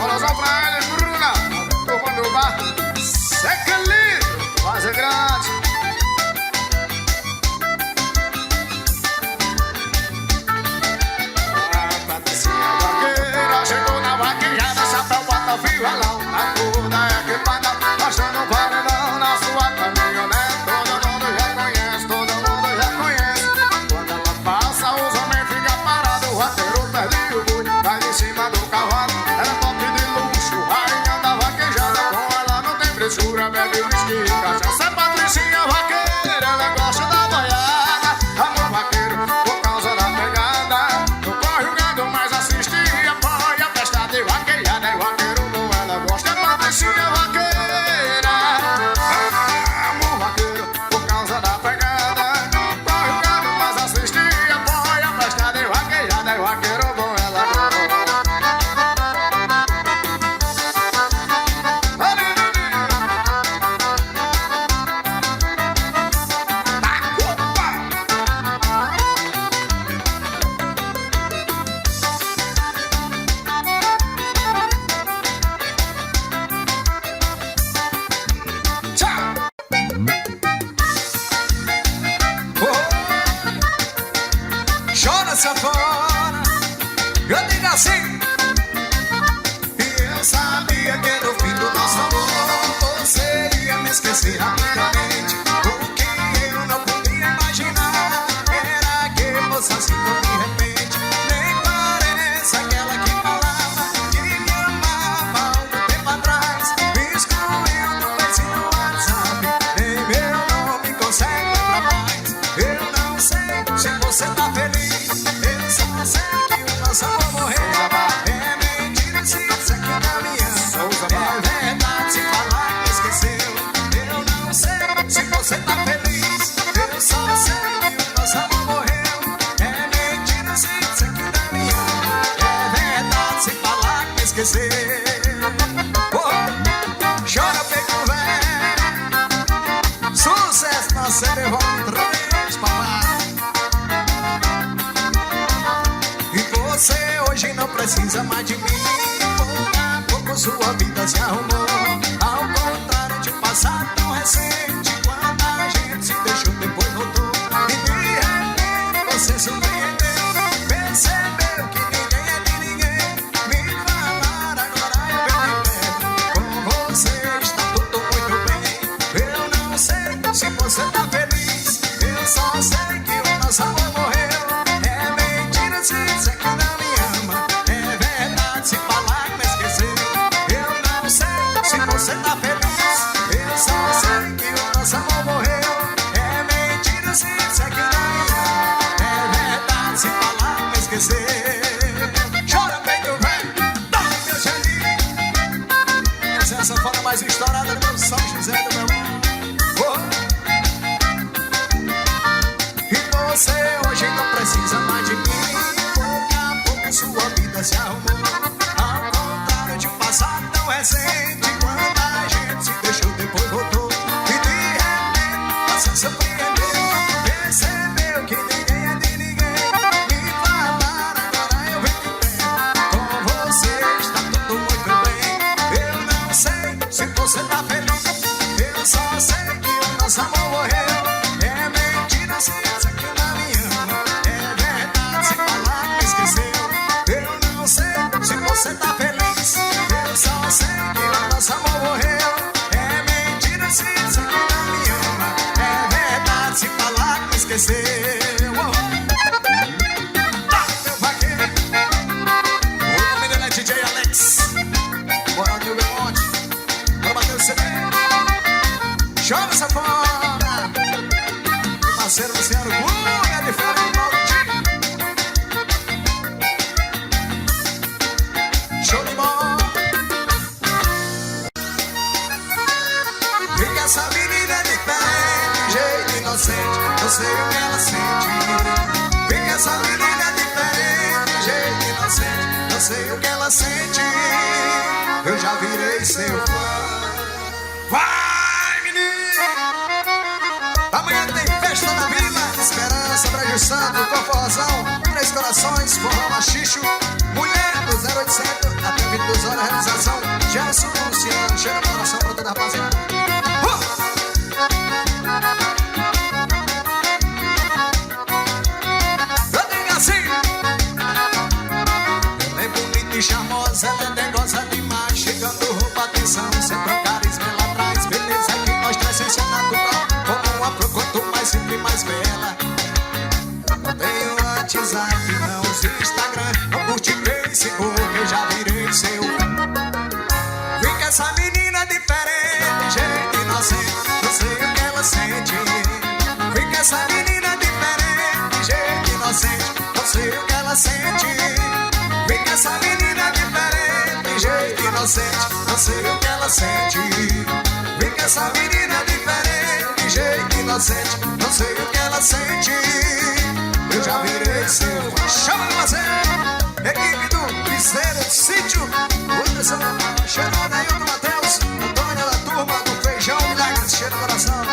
Olazão pra eles, Bruna. Turma do bar, seca lindo, quase grande. A Patricinha vaqueira chegou na vaquejada, chapéu, bota, violão. A toda equipada, mostrando um paredão na sua caminhonete. Todo mundo já conhece, todo mundo já conhece. Quando ela passa, os homens ficam parados. O vaqueiro perde o boi, cai em cima do cavalo. Ela top de luxo, rainha da vaquejada. Com ela não tem frescura, bebe uísque e cachaça. Patricinha vaqueira, ela gosta da boiada. Amor vaqueiro, por causa da pegada. Não corre o gado, mas assistia. Põe a festa de vaquejada. E vaqueiro bom, ela gosta. Patricinha vaqueira. Amor vaqueiro, por causa da pegada. Não corre o gado, mas assistia. Põe a festa de vaquejada. E vaqueiro bom, ela gosta. essa menina é diferente, jeito inocente, não sei o que ela sente. Vem que essa menina é diferente, jeito inocente, não sei o que ela sente. Eu já virei seu fã. Vai, menino! Amanhã tem festa na Vila Esperança, Brejo Santo, Corporozão, Três Corações, Forró Machicho, Mulher do 0800 até 22 horas, realização Gerson Luciano, cheira o coração pra toda a rapaziada. Eu digo assim: ela é bonita e charmosa, ela é negosa demais, chegando roupa, atenção, sempre carisma ela traz, beleza que mostra a essência natural, como uma flor, quanto mais simples, mais bela. Não tenho WhatsApp, não uso Instagram, não curte Facebook, eu já virei seu. Vem que essa menina é diferente, jeito inocente, não sei o que ela sente. Vem que essa menina é diferente, jeito inocente, não sei o que ela sente. Vem que essa menina é diferente, jeito inocente, não sei o que ela sente. Vem que essa menina é diferente, jeito inocente, não sei o que ela sente. Eu já virei seu. Chama de você, equipe do Piseiro Sítio, Anderson, Xerona e do Matheus, Antônia da turma do Feijão Milagres, cheiro no coração.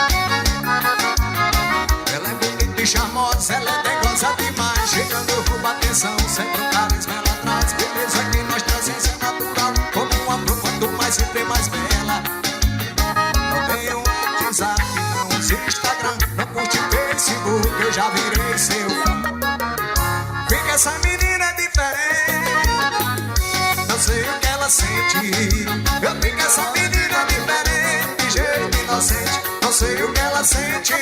Ela é bonita e charmosa, ela é negosa demais, chegando com atenção, sempre carisma ela traz, beleza que mostra a essência natural, como uma flor, quanto mais simples, mais bela. Não tenho WhatsApp, não uso Instagram, não curte Facebook, eu já virei seu fã. Vem que essa menina é diferente, não sei o que ela sente. Eu vi que essa menina é diferente, jeito inocente, não sei o que ela sente.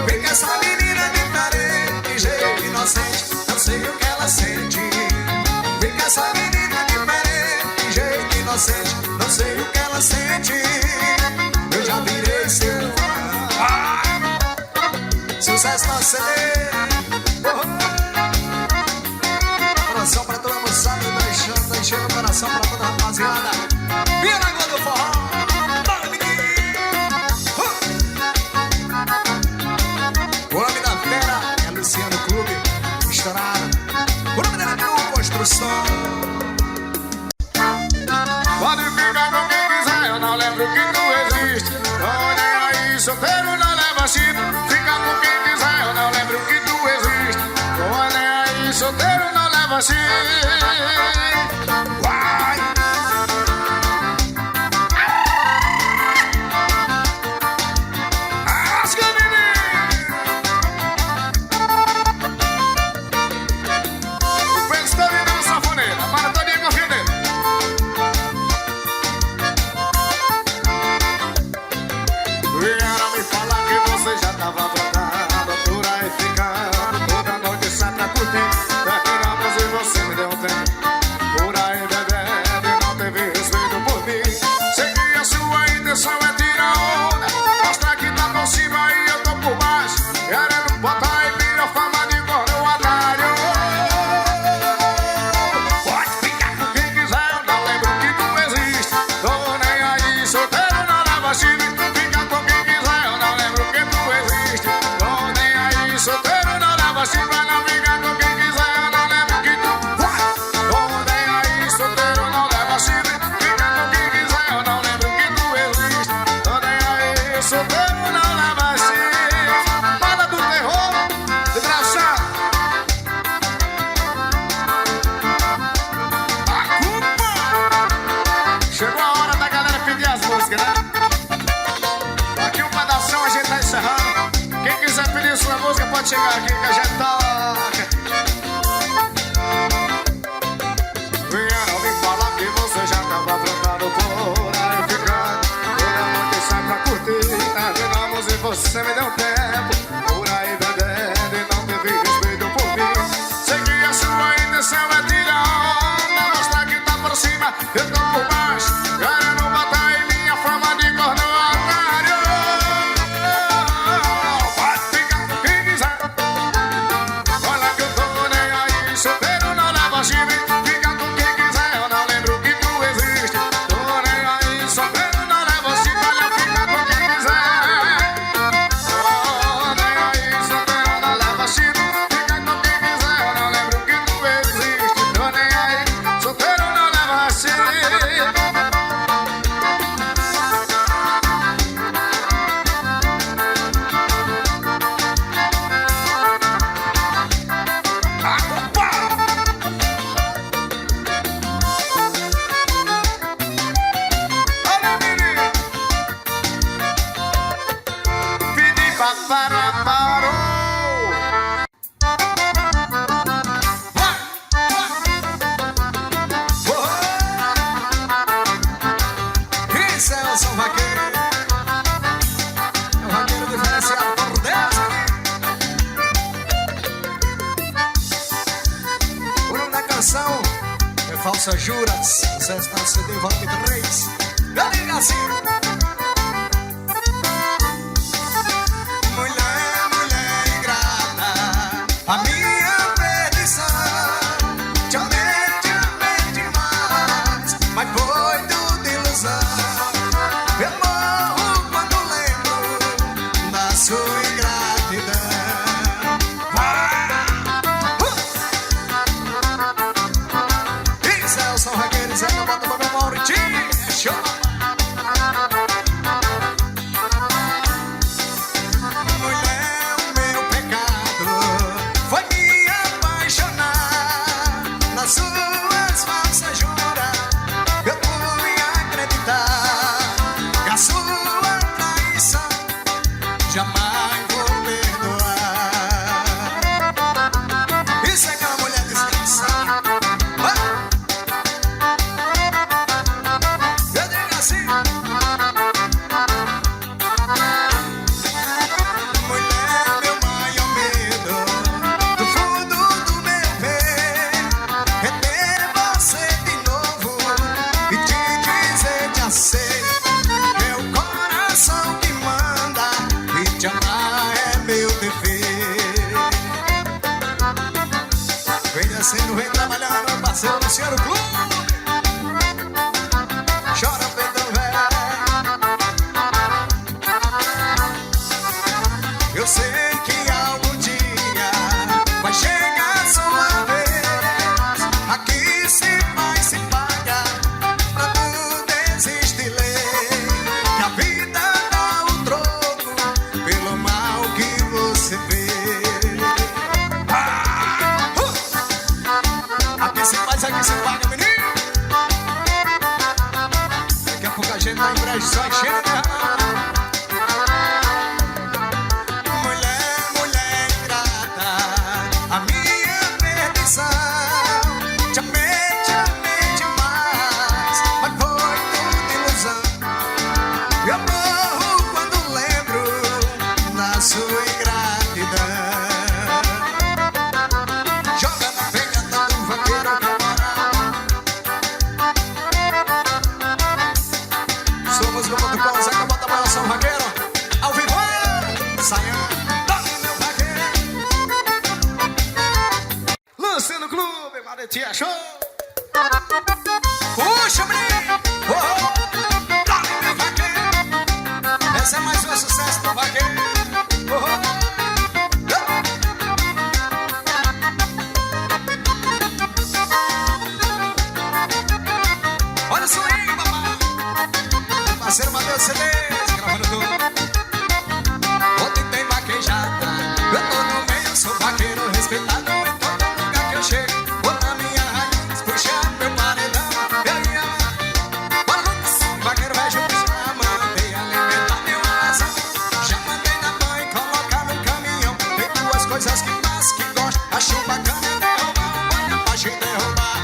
Vem que essa menina é diferente, jeito inocente, não sei o que ela sente. Vem que essa menina é diferente, jeito inocente, não sei o que ela sente. Eu já virei seu fã. Sucesso no CD. Coração pra toda a moçada, tá enchendo o coração pra toda a rapaziada. Vira na água do forró. Bora, menino. O nome da fera é Luciano Clube, estourado. O nome dela é Cru Construção. Pode ficar com quem quiser, eu não lembro que tu existe. Olha aí, solteiro não leva chifre. Fica com quem quiser, eu não lembro que tu existe. Olha aí, solteiro não leva chifre. Vai! Rasga, menino! O Pedro está vindo na sanfoneira, para todinha com a filha dele. Vieram me falar que você já tava trocada, por aí ficando, toda noite sai pra curtir. Terminamos e você me deu um tempo, por aí bebendo e não teve respeito por mim. Sei que a sua intenção é tirar onda, mostrar que tá por cima e eu tô por baixo, querendo botar em mim a fama de gordo otário. Pode ficar com quem quiser, eu não lembro que tu existe. Tô nem aí, solteiro não leva chifre. Fica com quem quiser, eu não lembro que tu existe. Tô nem aí, solteiro não leva chifre. Não fica com quem quiser, eu não lembro que tu. Tô nem aí, solteiro não leva chifre. Fica com quem quiser, eu não lembro que tu existe. Tô nem aí, solteiro não leva chifre. Banda do terror, desgraçado. A culpa. Chegou a hora da galera pedir as músicas, né? Aqui um pedação a gente tá encerrando. Quem quiser pedir sua música pode chegar aqui que a gente toca. Vieram me falar que você já tava trocado por aí ficando. Toda noite sai pra curtir. Terminamos e você me deu tempo, por aí bebendo e não teve respeito por mim. Sei que a sua intenção é tirar onda, mostrar que tá por cima, eu tô por baixo, querendo botar em mim a fama de gordo otário. Pode ficar com quem quiser, olha que eu tô nem aí, solteiro não leva chifre. Fica com quem quiser, eu não lembro que tu existe. Tô nem aí, solteiro não leva chifre. Olha, fica com quem quiser, Parou. Isso é o São Vaqueiro. É o vaqueiro diferenciado, por Deus. O nome da canção é Falsas Juras. Você está no CD volume 3. Eu digo assim. Mulher, mulher ingrata, a minha perdição. Te amei demais, mas foi tudo ilusão. Eu morro quando lembro da sua ingratidão. Isso é o São Vaqueiro, Zé, bota pra meu Mauritinho. É show. Mulher, o meu pecado foi me apaixonar nas suas falsas juras. Eu fui acreditar que a sua traição jamais vou perdoar. Isso é aquela mulher desgraçada. Eu digo assim. Mulher, meu maior medo, do fundo do meu ver, é ter você de novo e te dizer te aceito. É o coração que manda e te amar é meu dever. Vem descendo, vem trabalhando, parceiro Luciano Clube. Chora, Pedro velho. Eu sei que algum dia vai chegar a sua vez. Aqui se faz, se paga, pra tu desistir. Que a vida dá o troco pelo mal que você fez. Aqui se faz, aqui se paga, menino. Daqui a pouco a gente tá em brejo, só enchendo de raiva. Mulher, mulher ingrata, a minha perdição. Te amei demais, mas foi tudo ilusão. Eu morro quando lembro da sua ingratidão. Joga na pegada do vaqueiro camarada. Somos do mundo com Zeca, bota a bola, São Vaqueiro. Ao vivo, saiam, toque meu vaqueiro. Luciano Clube, Maretia Show. Puxa, menino. Toque meu vaqueiro. Esse é mais um sucesso do vaqueiro. Olha o swing, papai. Parceiro Matheus CDs, gravando tudo. Ontem tem vaquejada, eu tô no meio, sou vaqueiro respeitado em todo lugar que eu chego. Vou na minha raiz, puxando meu paredão. Eu ia lá, bora juntos, vaqueiro vai junto. Já mandei alimentar meu alazão. Já mandei na mãe colocar no caminhão. Tem duas coisas que faço, que gosto, acho bacana é derrubar. Olha pra gente derrubar.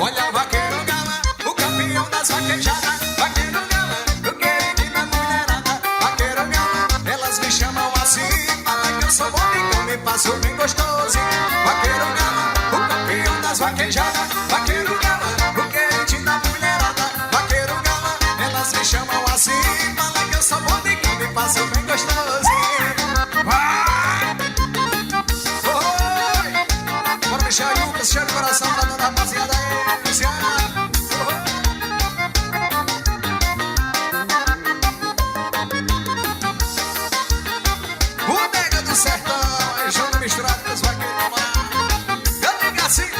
Olha o vaqueiro galã, o campeão das vaquejadas. Vaqueiro galã, o queridinho da mulherada. Vaqueiro galã, elas me chamam assim. Fala que eu sou bom e que eu me passo bem gostoso. Vaqueiro galã, o campeão das vaquejadas. Vaqueiro galã, o queridinho da mulherada. Vaqueiro galã, elas me chamam assim. Fala que eu sou bom e que eu me passo bem gostoso. Oi! Bora mexer aí, mexer no coração pra toda a rapaziada aí, Luciano. Bodega do Sertão, é junto misturado com os vaqueiros lá. Eu digo assim.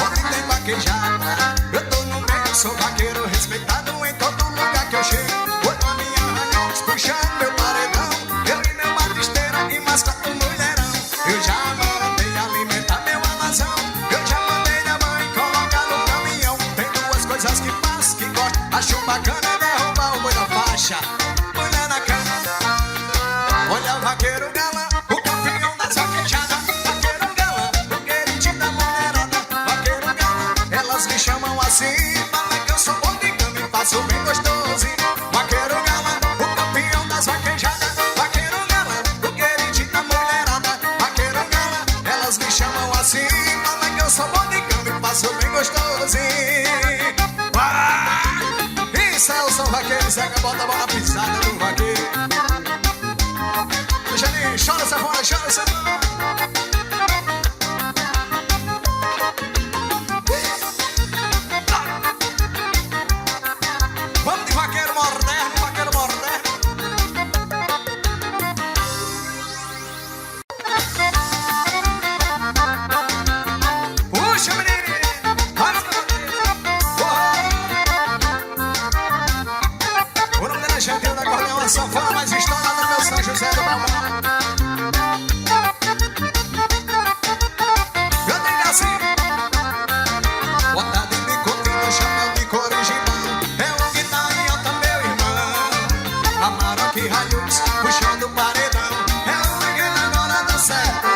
Ontem tem vaquejada, eu tô no meio, sou vaqueiro respeitado em todo lugar que eu chego. Vou na minha raiz, puxando meu paredão. Eu e meu batisteira e mais quatro mulherão. Eu já mandei alimentar meu alazão. Eu já mandei a mãe colocar no caminhão. Tem duas coisas que faço, que gosto, acho bacana é derrubar. o boi na faixa, mulher na cama. Olha o vaqueiro galã, o campeão das vaquejadas. Vaqueiro galã, o queridinho da mulherada. Vaqueiro galã, elas me chamam assim. Fala que eu sou bom de cama e faço bem gostoso. Vaqueiro galã, o campeão das vaquejadas. Vaqueiro galã, o queridinho da mulherada. Vaqueiro galã, elas me chamam assim. Fala que eu sou bom de cama e faço bem gostoso. Isso é o São Vaqueiro, Zeca, bota a bola na pisada do vaqueiro. Janinho, chora sanfona, chora sanfona. Vamos de vaqueiro moderno, vaqueiro moderno. Puxa, menino, vamos de vaqueiro. O nome dela é Gentil da Cordeão, a sanfona mais estourada do meu São José do Mamão. Eu digo assim: bota de bicotinho, chapéu de corujimão. É o que tá em alta, meu irmão. Amarok Hilux, puxando o paredão. É o que agora dá certo.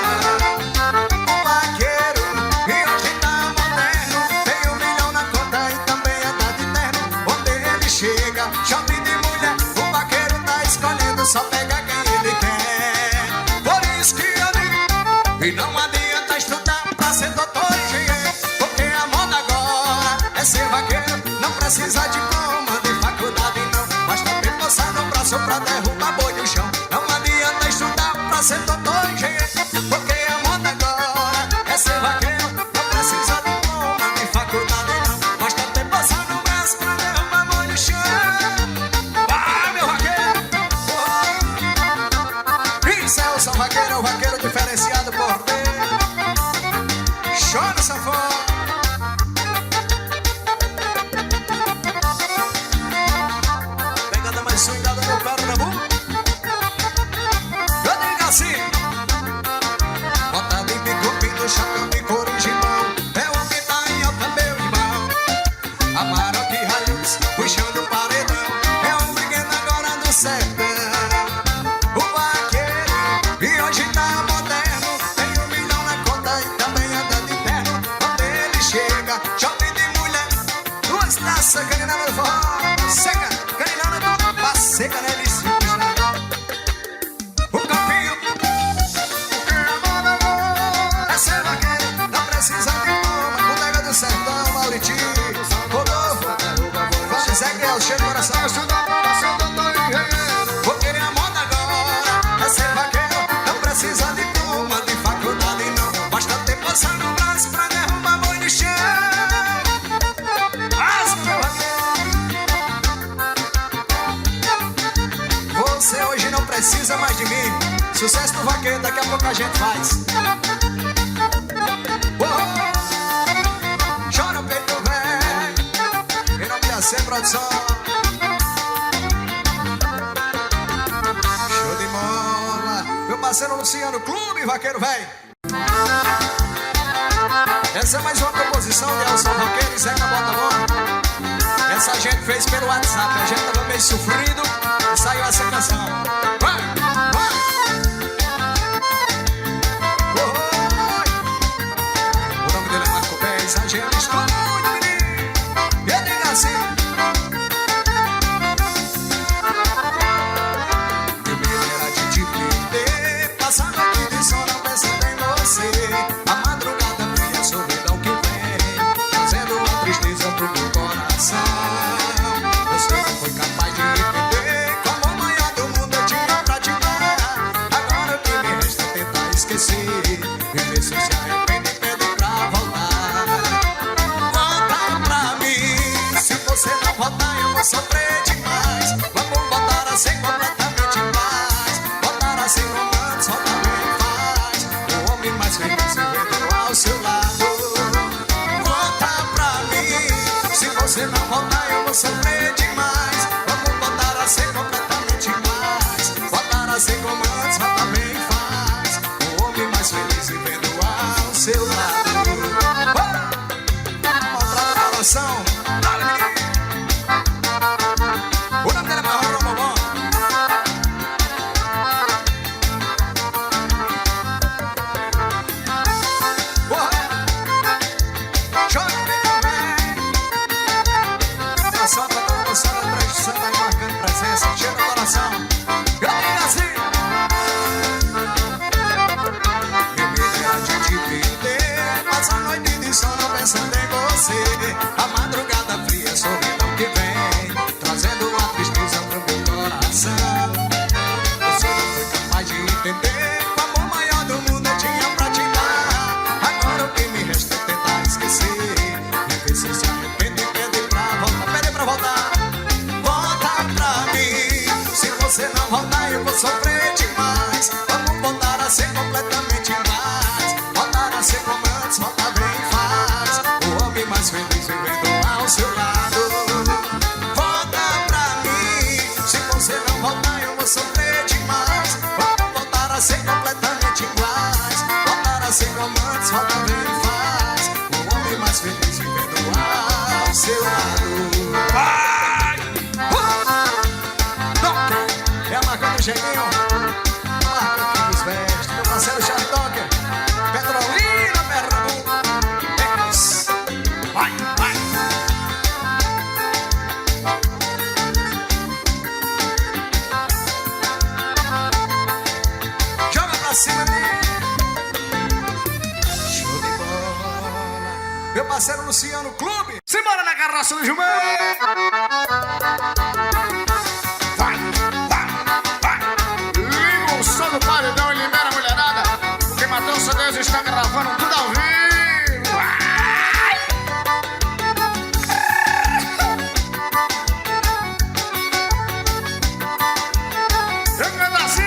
O vaqueiro, e hoje tá moderno. Tem 1 milhão na conta e também anda de terno. Onde ele chega, chove de mulher. O vaqueiro tá escolhendo, só pega quem ele quer. Por isso que eu digo, e não adianta estudar pra ser doutor e engenheiro. Porque a moda agora é ser vaqueiro. Não precisa de diploma de faculdade não. Basta ter força no braço pra derrubar boi no chão. Não adianta estudar pra ser doutor e engenheiro. Porque a moda agora é ser vaqueiro. Não precisa de diploma de faculdade não. Basta ter força no braço pra derrubar boi no chão. Vai, meu vaqueiro! Isso é o São Vaqueiro, é o vaqueiro diferenciado por Deus. Chora, sanfona. Pegada mais swingada do Pernambuco. Eu digo assim: bota de bico, pinto, chapéu de corujimão. É o que tá em alta, meu irmão. Amarok Hilux, puxando o paredão. É um brinquedo agora do sertão. O vaqueiro, e hoje tá moderno. Tem 1 milhão na conta e também anda de terno. Quando ele chega, chove de mulher. Duas taças, caninada do forró. Seca, caninada do passeca nele. O campinho, é ser vaqueiro. Não precisa de diploma. Bodega do sertão, Mauritinho, Rodolfo, Vale Zé, que é o cheiro do coração. Porque a moda agora é ser vaqueiro. Não precisa de diploma de faculdade não. Basta ter força no braço pra derrubar boi no chão. Mas, meu vaqueiro, você hoje não precisa mais de mim. Sucesso do vaqueiro, daqui a pouco a gente faz. Chora o peito velho, em nome da C Produção. Show de bola, meu parceiro Luciano Clube, vaqueiro velho. Essa é mais uma composição de Elson Vaqueiro e Zeca Bota-Bom. Essa a gente fez pelo WhatsApp, a gente tava meio sofrido e saiu essa canção. Vai, vai. O nome dele é Marco Pérez, a gente escolhe muito, menino. E ele diz assim: eu me era de te perder, passando aqui de sono pensando em você. A madrugada fria, solidão que vem, trazendo uma tristeza pro meu coração. Você não foi capaz de entender como a manhã do mundo eu te amo. sofrer demais. Vamos voltar a ser completamente iguais. Voltar a ser como antes, volta bem e faz. O homem mais feliz vivendo ao seu lado. Volta pra mim. Se você não voltar eu vou sofrer demais. Vamos voltar a ser completamente iguais. Voltar a ser como antes, volta bem e faz. O homem mais feliz vivendo ao seu lado. Vai! É a marca do Geninho, marca que nos veste, meu parceiro Chardocker, Petrolina, Pernambuco. Vai, vai! Joga pra cima de mim. Show de bola. Meu parceiro Luciano Clube. Simbora na carroça do jumento! Vai, vai, vai! Liga o som do paredão e libera a mulherada. Quem matou o seu Deus está gravando tudo ao vivo! Vai! Eu canto assim!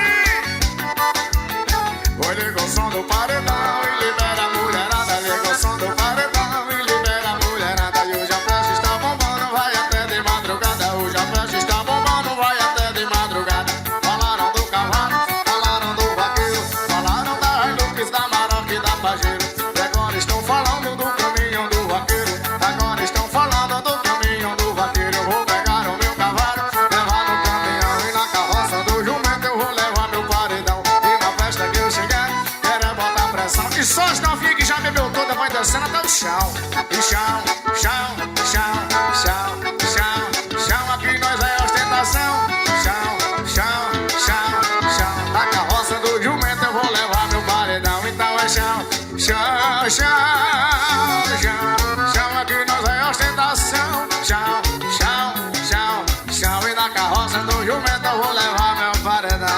Oi, liga o som do paredão e libera a mulherada. Liga o som do paredão e libera a mulherada. E hoje a festa está bombando, vai até de madrugada. Hoje a festa está bombando, vai até de madrugada. Falaram do cavalo, falaram do vaqueiro, falaram da Hilux, da Maroc e da Pajero. E agora estão falando do caminhão do vaqueiro. Agora estão falando do caminhão do vaqueiro. Eu vou pegar o meu cavalo, levar no caminhão. E na carroça do jumento eu vou levar meu paredão. E na festa que eu chegar, quero botar pressão. E só as novinhas que já bebeu toda vai dançando até o chão. E chão, chão, chão, chão, chão, chão. Aqui nós é ostentação. Chão, chão, chão, chão. Na carroça do jumento eu vou levar meu paredão. Então é chão, chão, chão, chão, chão. Aqui nós é ostentação. Chão, chão, chão, chão. E na carroça do jumento eu vou levar meu paredão.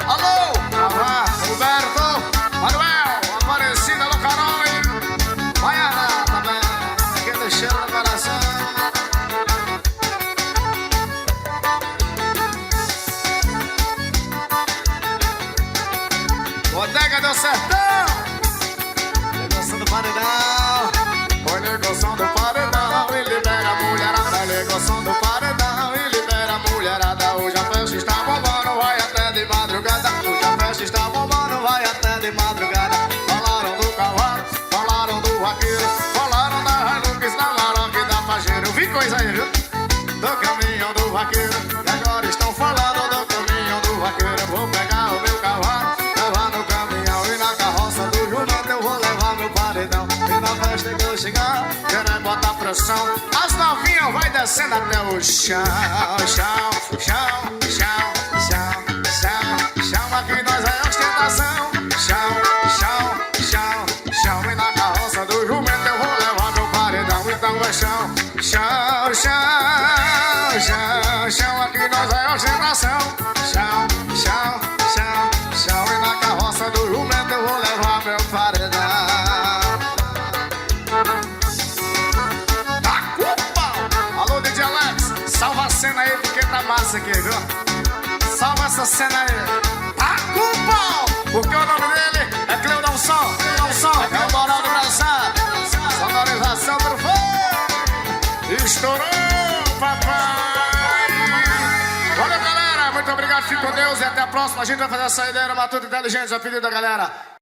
Alô, Avá, Roberto, Manuel, Aparecida, Alô, Carol e Baiana, tá bem? Aquele cheiro no coração. Bodega do Sertão, negociação do paredão. Oi, negociação do paredão e libera a mulherada. Negociação do paredão e libera a mulherada. Hoje a festa está bombando, vai até de madrugada. Hoje a festa está bombando, vai até de madrugada. Falaram do cavalo, falaram do vaqueiro, falaram da Hilux, da Maroc e da Pajero. Eu vi coisa aí, viu? Do caminhão do vaqueiro. E agora estão falando do caminhão do vaqueiro. Eu vou pegar o meu cavalo, levar no caminhão. E na carroça do jumento eu vou levar meu paredão. E na festa que eu chegar, quero botar pressão. As novinhas vai descendo até o chão. Chão, chão, chão, chão, chão, chão. Aqui nós é ostentação. Chão, chão, chão, chão. E na carroça do jumento eu vou levar meu paredão. Então é chão, chão, chão, chão, chão. Aqui nós é ostentação. Chão, chão, chão, chão. E na carroça do jumento eu vou levar meu paredão. Tá com o pau! Alô, DJ Alex, salva a cena aí porque tá massa aqui, viu? Salva essa cena aí. Tá com o pau! Porque o nome dele é Cleudão Som. É o Moral do Brasil. Sonorização do fogo. Estourou, papai! Valeu, galera. Muito obrigado. Fique com Deus e até a próxima. A gente vai fazer a saideira Matuto Inteligente, a pedido da galera.